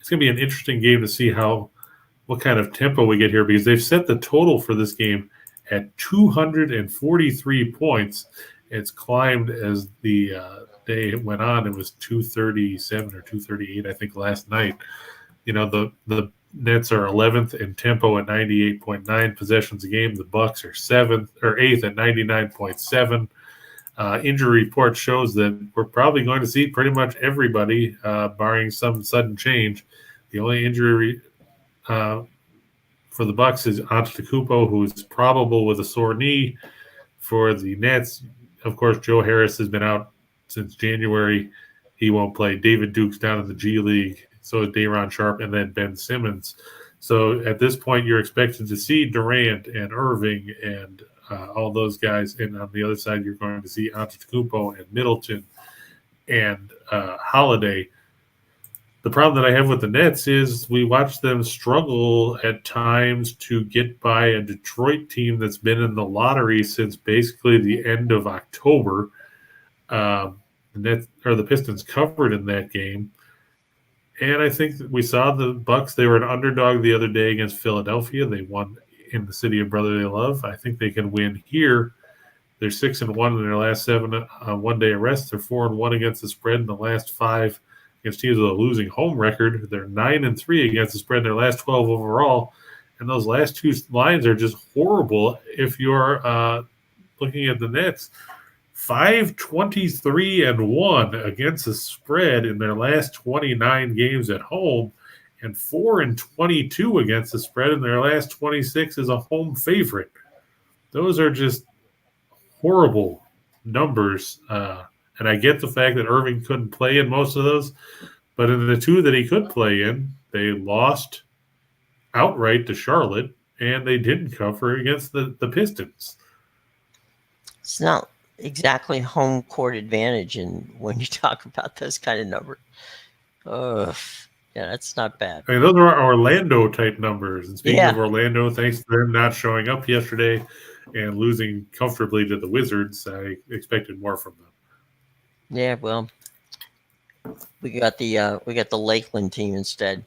It's going to be an interesting game to see what kind of tempo we get here because they've set the total for this game at 243 points. It's climbed as the day went on. It was 237 or 238, I think, last night. The Nets are 11th in tempo at 98.9 possessions a game. The Bucks are 7th or 8th at 99.7. Injury report shows that we're probably going to see pretty much everybody, barring some sudden change. The only injury for the Bucks is Antetokounmpo, who's probable with a sore knee. For the Nets, of course, Joe Harris has been out since January. He won't play. David Duke's down in the G League. So is Day'Ron Sharpe and then Ben Simmons. So at this point, you're expected to see Durant and Irving and all those guys. And on the other side, you're going to see Antetokounmpo and Middleton and Holiday. The problem that I have with the Nets is we watch them struggle at times to get by a Detroit team that's been in the lottery since basically the end of October. The Nets or the Pistons covered in that game. And I think that we saw the Bucks. They were an underdog the other day against Philadelphia. They won in the city of brotherly love. I think they can win here. They're 6-1 in their last 7 one-day arrests. They're 4-1 against the spread in the last 5 against teams with a losing home record. They're 9-3 against the spread in their last 12 overall. And those last 2 lines are just horrible if you're looking at the Nets. 5-23-1 against the spread in their last 29 games at home, and 4-22 against the spread in their last 26 as a home favorite. Those are just horrible numbers. And I get the fact that Irving couldn't play in most of those, but in the 2 that he could play in, they lost outright to Charlotte, and they didn't cover against the Pistons. It's not exactly home court advantage, and when you talk about those kind of numbers, yeah, that's not bad. I mean, those are Orlando type numbers. And speaking Yeah. of Orlando, thanks to them not showing up yesterday and losing comfortably to the Wizards, I expected more from them. Yeah, well, we got the Lakeland team instead.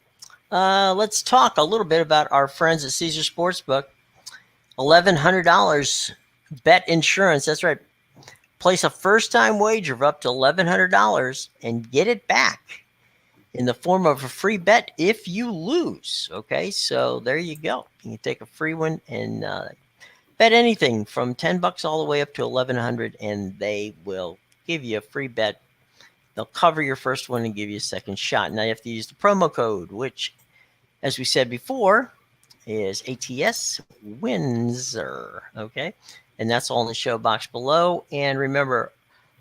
Let's talk a little bit about our friends at Caesar Sportsbook. $1,100 bet insurance. That's right. Place a first-time wager of up to $1,100 and get it back in the form of a free bet if you lose. Okay, so there you go. You can take a free one and bet anything from $10 all the way up to $1,100, and they will give you a free bet. They'll cover your first one and give you a second shot. Now you have to use the promo code, which, as we said before, is ATS Windsor. Okay, and that's all in the show box below. And remember,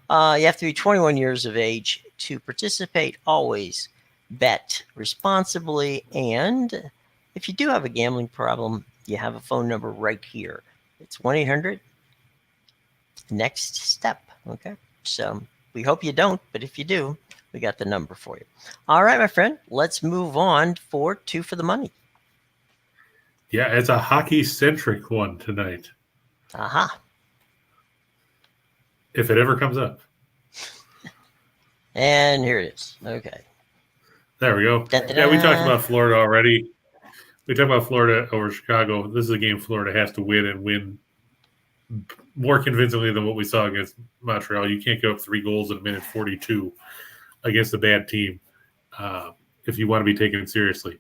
you have to be 21 years of age to participate. Always bet responsibly. And if you do have a gambling problem, you have a phone number right here. It's 1-800-NEXT-STEP. Okay, so we hope you don't, but if you do, we got the number for you. All right, my friend, let's move on for 2 for the money. Yeah, it's a hockey-centric one tonight. Aha. If it ever comes up. And here it is. Okay. There we go. Da-da-da. Yeah, we talked about Florida already. We talked about Florida over Chicago. This is a game Florida has to win and win more convincingly than what we saw against Montreal. You can't go up 3 goals in a minute 42 against a bad team if you want to be taken seriously.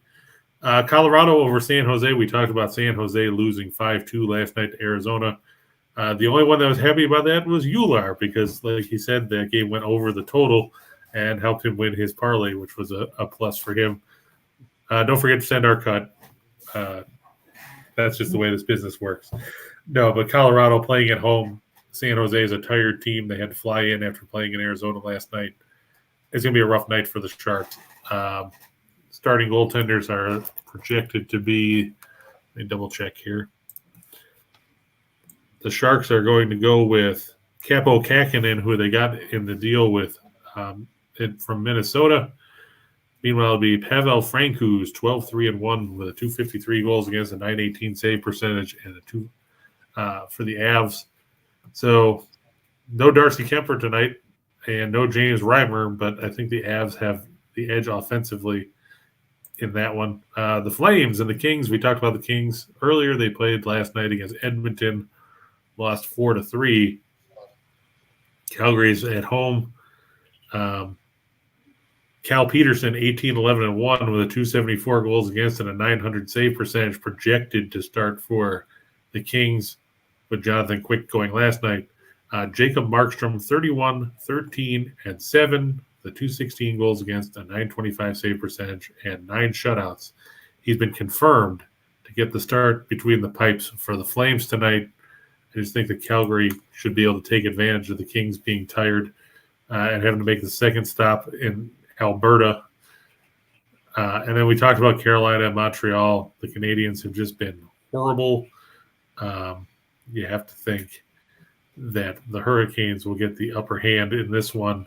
Colorado over San Jose. We talked about San Jose losing 5-2 last night to Arizona. The only one that was happy about that was Euler because, like he said, that game went over the total and helped him win his parlay, which was a plus for him. Don't forget to send our cut. That's just the way this business works. No, but Colorado playing at home. San Jose is a tired team. They had to fly in after playing in Arizona last night. It's going to be a rough night for the Sharks. Starting goaltenders are projected to be, let me double check here. The Sharks are going to go with Capo Kakinen, who they got in the deal with from Minnesota. Meanwhile, it'll be Pavel Francouz, 12-3-1 with a 253 goals against, a 918 save percentage, and a 2 for the Avs. So no Darcy Kemper tonight and no James Reimer, but I think the Avs have the edge offensively in that one. The Flames and the Kings, we talked about the Kings earlier. They played last night against Edmonton, lost 4-3. Calgary's at home. Cal Peterson, 18-11-1 with a 274 goals against and a 900 save percentage projected to start for the Kings with Jonathan Quick going last night. Jacob Markstrom, 31-13-7, the 216 goals against, a 925 save percentage, and 9 shutouts. He's been confirmed to get the start between the pipes for the Flames tonight. I just think that Calgary should be able to take advantage of the Kings being tired and having to make the second stop in Alberta. And then we talked about Carolina and Montreal. The Canadians have just been horrible. you have to think that the Hurricanes will get the upper hand in this one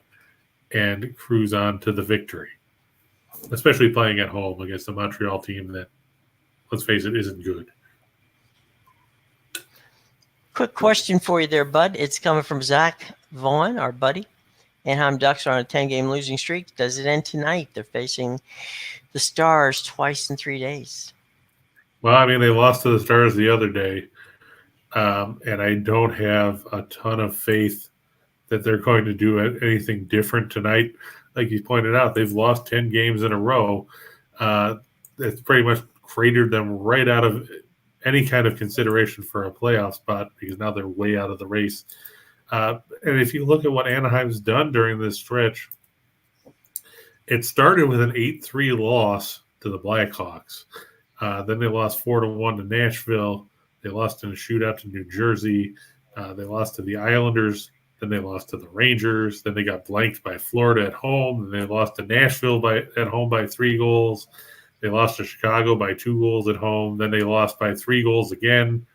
and cruise on to the victory, especially playing at home against a Montreal team that, let's face it, isn't good. Quick question for you there, bud. It's coming from Zach Vaughn, our buddy. Anaheim Ducks are on a 10-game losing streak. Does it end tonight? They're facing the Stars twice in 3 days. Well, I mean, they lost to the Stars the other day, and I don't have a ton of faith that they're going to do anything different tonight. Like you pointed out, they've lost 10 games in a row. That's pretty much cratered them right out of any kind of consideration for a playoff spot because now they're way out of the race. And if you look at what Anaheim's done during this stretch, it started with an 8-3 loss to the Blackhawks. Then they lost 4-1 to Nashville. They lost in a shootout to New Jersey. They lost to the Islanders. Then they lost to the Rangers. Then they got blanked by Florida at home. Then they lost to Nashville at home by 3 goals. They lost to Chicago by 2 goals at home. Then they lost by 3 goals again.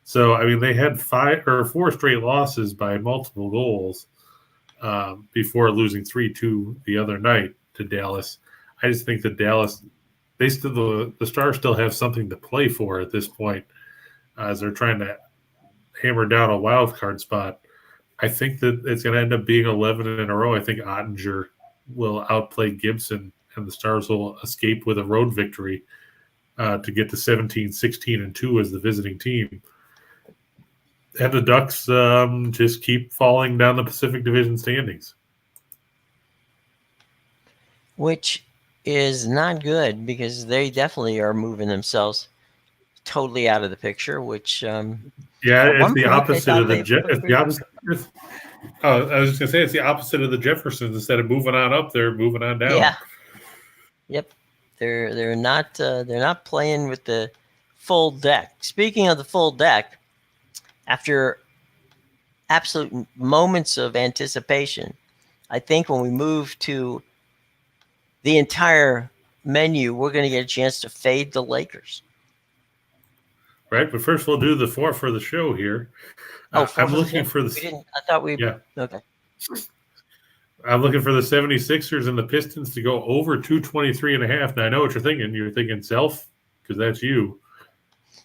So, I mean, they had 4 straight losses by multiple goals before losing 3-2 the other night to Dallas. I just think that Dallas, the Stars still have something to play for at this point as they're trying to hammer down a wild card spot. I think that it's going to end up being 11 in a row. I think Ottinger will outplay Gibson, and the Stars will escape with a road victory to get to 17-16-2 as the visiting team. And the Ducks just keep falling down the Pacific Division standings. Which is not good because they definitely are moving themselves totally out of the picture, which it's the opposite of the I was just gonna say it's the opposite of the Jeffersons. Instead of moving on up, they're moving on down. Yeah. Yep. They're not playing with the full deck. Speaking of the full deck, after absolute moments of anticipation, I think when we move to the entire menu, we're going to get a chance to fade the Lakers. Right, but first we'll do the 4 for the show here. I'm looking for the. I thought we. Yeah. Okay. I'm looking for the 76ers and the Pistons to go over 223.5. Now I know what you're thinking. You're thinking self because that's you.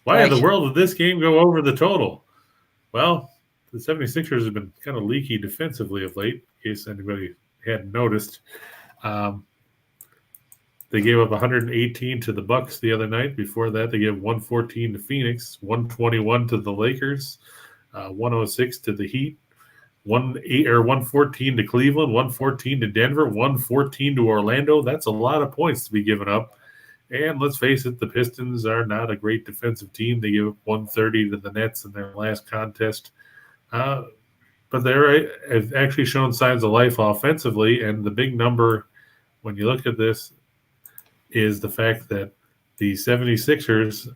Why in the world did this game go over the total? Well, the 76ers have been kind of leaky defensively of late, in case anybody hadn't noticed. They gave up 118 to the Bucks the other night. Before that, they gave 114 to Phoenix, 121 to the Lakers, 106 to the Heat, 114 to Cleveland, 114 to Denver, 114 to Orlando. That's a lot of points to be given up. And let's face it, the Pistons are not a great defensive team. They gave up 130 to the Nets in their last contest. But they've actually shown signs of life offensively. And the big number, when you look at this, is the fact that the 76ers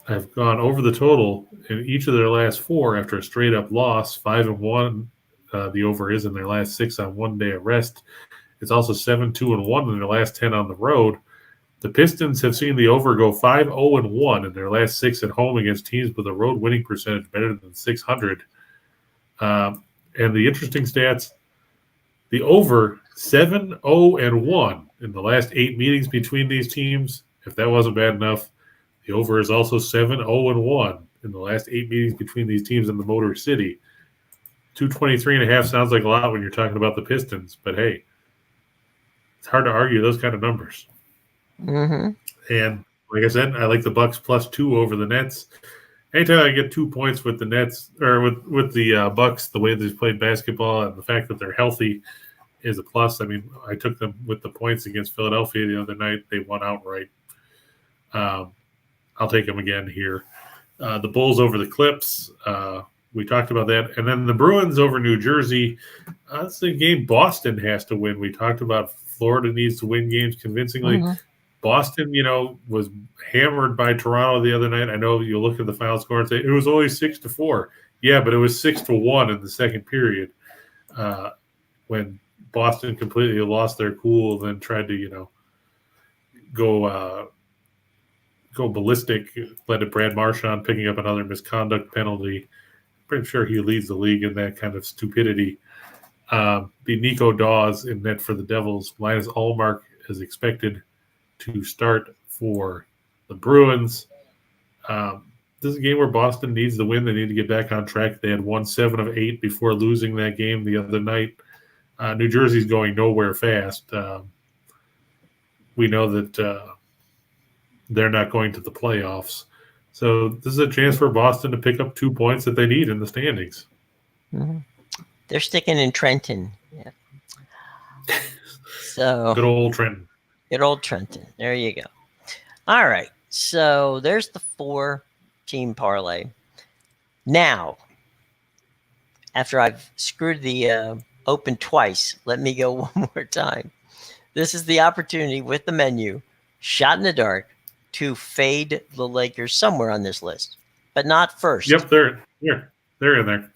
have gone over the total in each of their last 4 after a straight-up loss, 5-1. The over is in their last 6 on 1 day of rest. It's also 7-2-1 in their last 10 on the road. The Pistons have seen the over go 5-0-1 in their last 6 at home against teams with a road winning percentage better than 600. And the interesting stats, the over 7-0-1 in the last 8 meetings between these teams. If that wasn't bad enough, the over is also 7-0-1 in the last 8 meetings between these teams in the Motor City. 223.5 sounds like a lot when you're talking about the Pistons, but hey, it's hard to argue those kind of numbers. Mm-hmm. And like I said, I like the Bucks +2 over the Nets. Anytime I get 2 points with the Nets or with the Bucks, the way they've played basketball and the fact that they're healthy is a plus. I mean, I took them with the points against Philadelphia the other night. They won outright. I'll take them again here. The Bulls over the Clips. We talked about that. And then the Bruins over New Jersey. That's the game Boston has to win. We talked about Florida needs to win games convincingly. Mm-hmm. Boston, was hammered by Toronto the other night. I know you look at the final score and say it was only 6-4. Yeah, but it was 6-1 in the second period when Boston completely lost their cool and then tried to, go go ballistic, led to Brad Marchand picking up another misconduct penalty. Pretty sure he leads the league in that kind of stupidity. Be Nico Dawes in net for the Devils. Linus Ullmark is expected to start for the Bruins. This is a game where Boston needs the win. They need to get back on track. They had won 7 of 8 before losing that game the other night. New Jersey's going nowhere fast. We know that they're not going to the playoffs. So this is a chance for Boston to pick up 2 points that they need in the standings. Mm-hmm. They're sticking in Trenton. Yeah. So good old Trenton. Good old Trenton. There you go. All right. So there's the 4-team parlay. Now, after I've screwed the open twice, let me go one more time. This is the opportunity with the menu, shot in the dark, to fade the Lakers somewhere on this list, but not first. Yep, they're in there.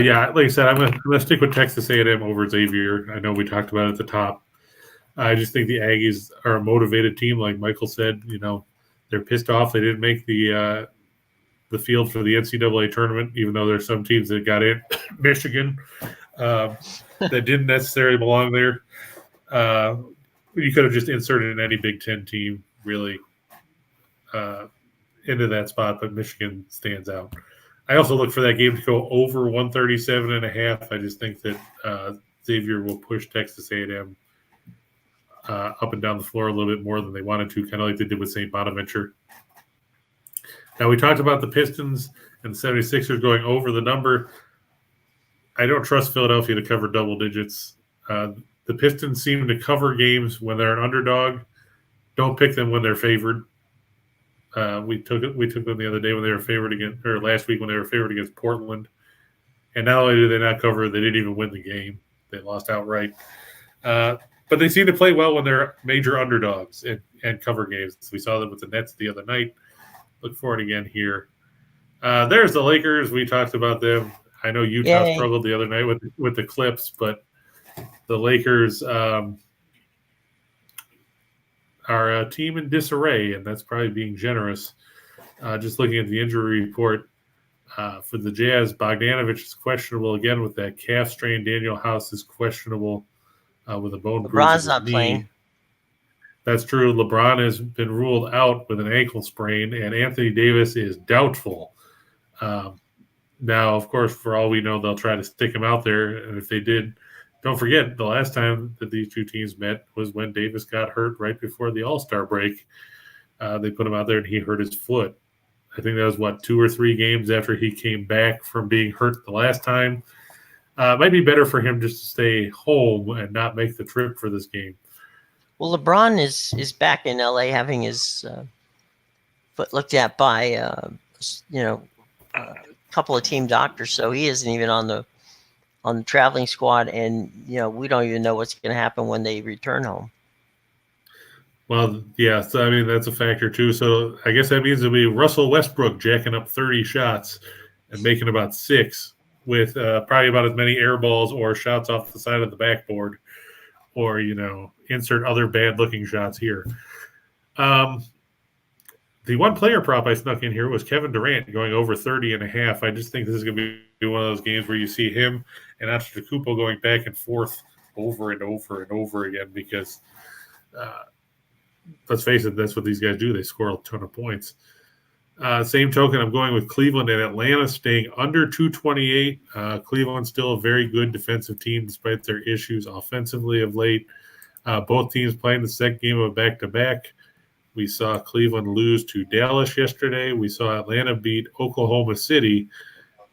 Yeah, like I said, I'm gonna stick with Texas A&M over Xavier. I know we talked about it at the top. I just think the Aggies are a motivated team, like Michael said. They're pissed off they didn't make the field for the NCAA tournament, even though there's some teams that got in. Michigan that didn't necessarily belong there. You could have just inserted any Big Ten team really into that spot, but Michigan stands out. I also look for that game to go over 137.5. I just think that Xavier will push Texas A&M up and down the floor a little bit more than they wanted to, kind of like they did with St. Bonaventure. Now, we talked about the Pistons and the 76ers going over the number. I don't trust Philadelphia to cover double digits. The Pistons seem to cover games when they're an underdog. Don't pick them when they're favored. We took them the other day when they were favored against, or last week when they were favored against Portland. And not only did they not cover, they didn't even win the game. They lost outright. But they seem to play well when they're major underdogs and cover games. We saw them with the Nets the other night. Look for it again here. There's the Lakers. We talked about them. I know Utah struggled the other night with the Clips, but the Lakers are a team in disarray, and that's probably being generous. Just looking at the injury report for the Jazz, Bogdanovich is questionable again with that calf strain. Daniel House is questionable with a bone bruise. LeBron's not playing. That's true. LeBron has been ruled out with an ankle sprain, and Anthony Davis is doubtful. Now, of course, for all we know, they'll try to stick him out there. And if they did, don't forget, the last time that these two teams met was when Davis got hurt right before the All-Star break. They put him out there, and he hurt his foot. I think that was, 2 or 3 games after he came back from being hurt the last time. It might be better for him just to stay home and not make the trip for this game. Well, LeBron is back in L.A. having his foot looked at by a couple of team doctors, so he isn't even on the traveling squad, and we don't even know what's going to happen when they return home. Well, yeah, so I mean that's a factor too. So I guess that means it'll be Russell Westbrook jacking up 30 shots and making about 6 with probably about as many air balls or shots off the side of the backboard, or insert other bad-looking shots here. The one player prop I snuck in here was Kevin Durant going over 30.5. I just think this is going to be one of those games where you see him and Antetokounmpo going back and forth over and over and over again because, let's face it, that's what these guys do. They score a ton of points. Same token, I'm going with Cleveland and Atlanta staying under 228. Cleveland's still a very good defensive team despite their issues offensively of late. Both teams playing the second game of a back-to-back. We saw Cleveland lose to Dallas yesterday. We saw Atlanta beat Oklahoma City.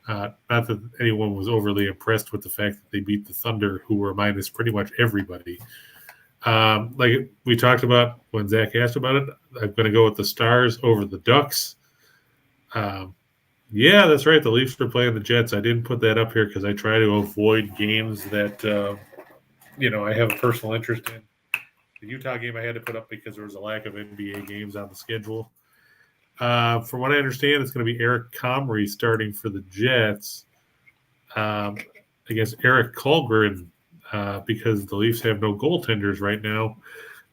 Not that anyone was overly impressed with the fact that they beat the Thunder, who were minus pretty much everybody. Like we talked about when Zach asked about it, I'm going to go with the Stars over the Ducks. Yeah, that's right. The Leafs are playing the Jets. I didn't put that up here because I try to avoid games that, I have a personal interest in. The Utah game I had to put up because there was a lack of NBA games on the schedule. From what I understand, it's going to be Eric Comrie starting for the Jets against Eric Kallgren because the Leafs have no goaltenders right now.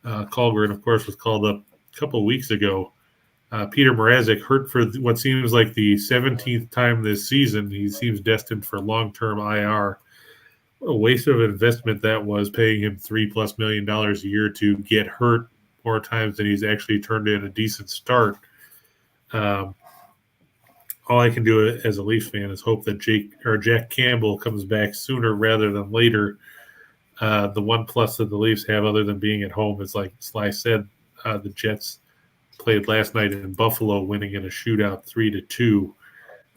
Kallgren, of course, was called up a couple of weeks ago Peter Mrazek hurt for what seems like the 17th time this season. He seems destined for long-term IR. What a waste of an investment that was, paying him $3+ million a year to get hurt more times than he's actually turned in a decent start. All I can do as a Leafs fan is hope that Jack Campbell comes back sooner rather than later. The one plus that the Leafs have, other than being at home, is like Sly said, the Jets played last night in Buffalo, winning in a shootout 3-2.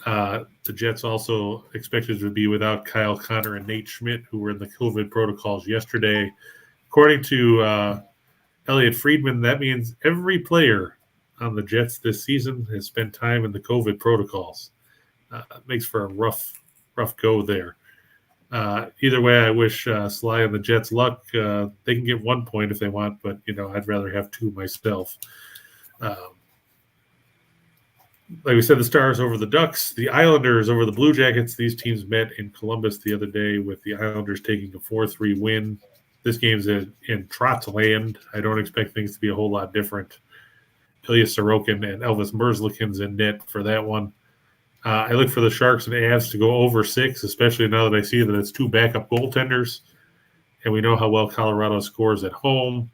The Jets also expected to be without Kyle Connor and Nate Schmidt, who were in the COVID protocols yesterday. According to Elliot Friedman, that means every player on the Jets this season has spent time in the COVID protocols. It makes for a rough go there. Either way, I wish Sly and the Jets luck. They can get 1 point if they want, but I'd rather have 2 myself. Like we said, the Stars over the Ducks, the Islanders over the Blue Jackets. These teams met in Columbus the other day, with the Islanders taking a 4-3 win. This game's in Trotz land. I don't expect things to be a whole lot different. Ilya Sorokin and Elvis Merzlikins in net for that one. I look for the Sharks and Avs to go over 6, especially now that I see that it's 2 backup goaltenders, and we know how well Colorado scores at home.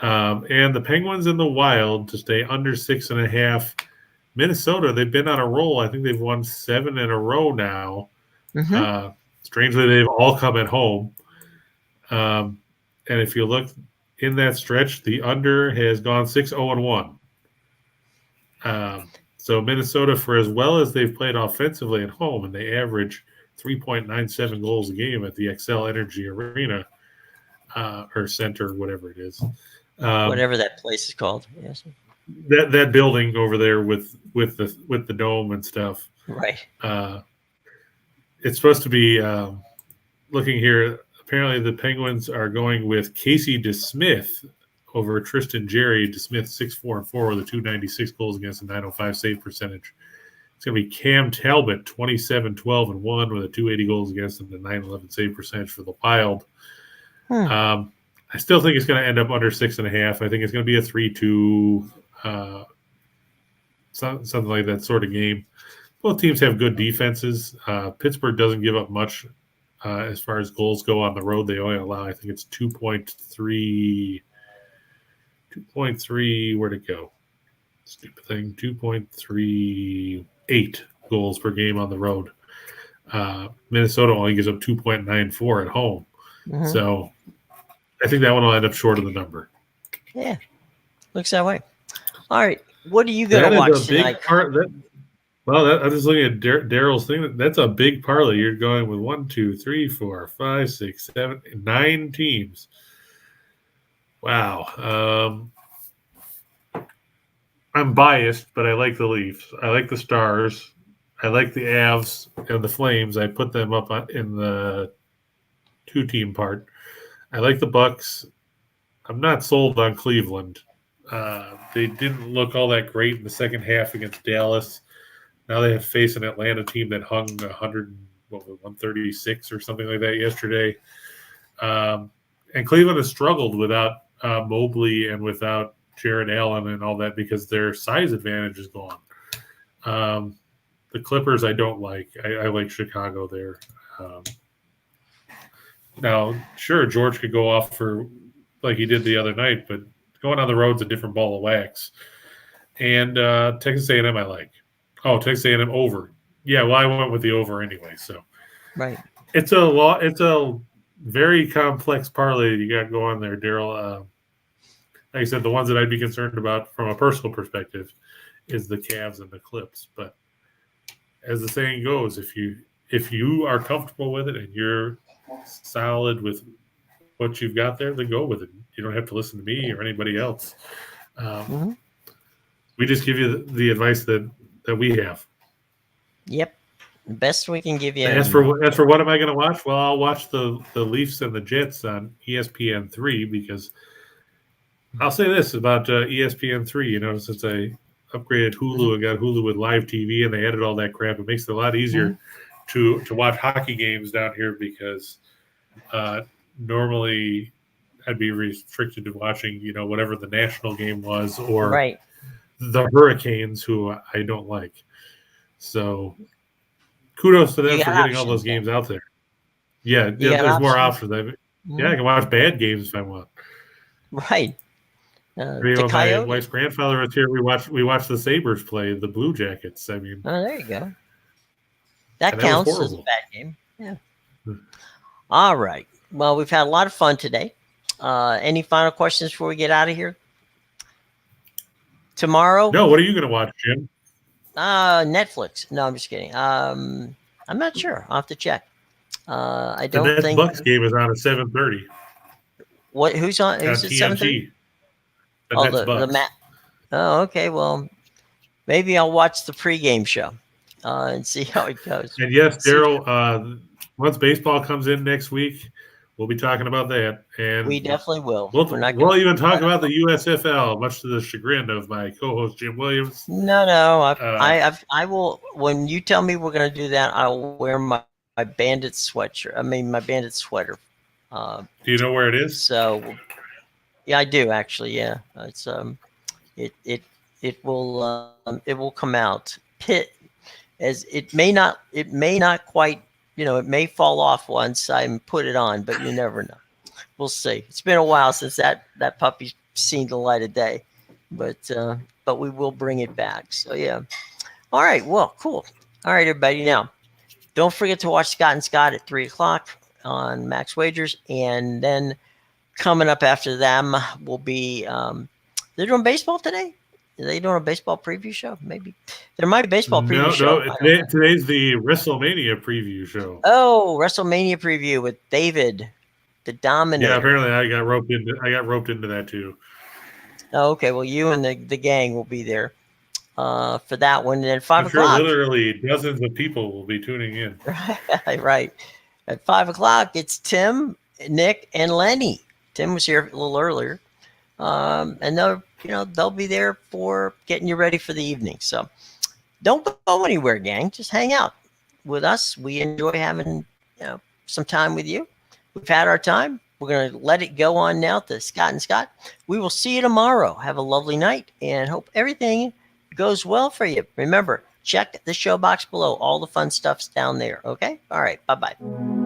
And the Penguins and the Wild to stay under 6.5. Minnesota, they've been on a roll. I think they've won 7 in a row now. Mm-hmm. Strangely, they've all come at home. And if you look in that stretch, the under has gone 6-0-1. So Minnesota, for as well as they've played offensively at home, and they average 3.97 goals a game at the Xcel Energy Arena, or Center, whatever it is. Whatever that place is called. Yes. That building over there with the dome and stuff. Right. It's supposed to be looking here. Apparently, the Penguins are going with Casey DeSmith over Tristan Jarry. DeSmith 6-4-4 with a 296 goals against, a 905 save percentage. It's going to be Cam Talbot 27-12-1 with a 280 goals against, and a 911 save percentage for the Wild. I still think it's going to end up under 6.5. I think it's going to be a 3-2, something like that sort of game. Both teams have good defenses. Pittsburgh doesn't give up much as far as goals go on the road. They only allow, I think it's 2.3. Where'd it go? Stupid thing. 2.38 goals per game on the road. Minnesota only gives up 2.94 at home. Mm-hmm. So I think that one will end up short of the number. Yeah, looks that way. All right, what are you going to watch tonight? I'm just looking at Daryl's thing. That's a big parlay. You're going with 1, 2, 3, 4, 5, 6, 7, 9 teams. Wow. I'm biased, but I like the Leafs. I like the Stars. I like the Avs and the Flames. I put them up in the 2-team part. I like the Bucks. I'm not sold on Cleveland. They didn't look all that great in the second half against Dallas. Now they have faced an Atlanta team that hung 136 or something like that yesterday. And Cleveland has struggled without Mobley and without Jared Allen and all that because their size advantage is gone. The Clippers I don't like. I like Chicago there. Now, sure, George could go off for like he did the other night, but going on the road's a different ball of wax. And Texas A&M I like. Oh, Texas A&M over. Yeah, well, I went with the over anyway. So, right, it's a very complex parlay you got going there, Daryl. Like I said, the ones that I'd be concerned about from a personal perspective is the Cavs and the Clips. But as the saying goes, if you are comfortable with it and you're solid with what you've got there, then go with it. You don't have to listen to me or anybody else. We just give you the advice that we have. Yep, the best we can give you. As for what am I going to watch? Well, I'll watch the Leafs and the Jets on ESPN3 because I'll say this about ESPN3. Since I upgraded Hulu and got Hulu with live TV and they added all that crap, it makes it a lot easier to watch hockey games down here because normally I'd be restricted to watching, whatever the national game was or the Hurricanes, who I don't like. So kudos to them You for got getting all those options then. games out there. Yeah, You got there's more options. options. Mm-hmm. I can watch bad games if I want. Right. The When my Coyotes. wife's grandfather was here, we watched the Sabres play the Blue Jackets. I mean, Oh, there you go. That and that was counts as a horrible. bad game. Yeah. All right. Well, we've had a lot of fun today. Any final questions before we get out of here? Tomorrow, No, what are you going to watch, Jim? Netflix. No, I'm just kidding. I'm not sure. I'll have to check. I The don't Nets think. Bucks game is on at 7:30 What? Who's on? on Who's at 7:30? TNT. The Oh, Nets the Bucks. Matt. Oh, okay. Well, maybe I'll watch the pregame show and see how it goes. And yes, See, Daryl, once baseball comes in next week, we'll be talking about that. we And definitely will. We're not going we'll even to talk let up. about the USFL, much to the chagrin of my co-host Jim Williams. No. Uh, I will. When you tell me we're going to do that, I'll wear my bandit sweatshirt. I mean, my bandit sweater. do you know where it is? So, yeah, I do actually. Yeah, it's it will come out. Pit as it may not quite. It may fall off once I put it on, but you never know. We'll see. It's been a while since that puppy's seen the light of day, but we will bring it back. So yeah. All right. Well, cool. All right, everybody. Now, don't forget to watch Scott and Scott at 3:00 on Max Wagers, and then coming up after them will be they're doing baseball today. Are they doing a baseball preview show? Maybe there might be a baseball preview show. No. Today's the WrestleMania preview show. Oh, WrestleMania preview with David, the Dominator. Yeah, apparently I got roped into that too. Oh, okay. Well, you and the gang will be there for that one. And then 5 I'm sure o'clock. literally dozens of people will be tuning in. Right. At 5 o'clock, it's Tim, Nick, and Lenny. Tim was here a little earlier. And they'll be there for getting you ready for the evening. So don't go anywhere, gang. Just hang out with us. We enjoy having some time with you. We've had our time. We're going to let it go on now to Scott and Scott. We will see you tomorrow. Have a lovely night and hope everything goes well for you. Remember, check the show box below. All the fun stuff's down there. Okay? All right. Bye-bye.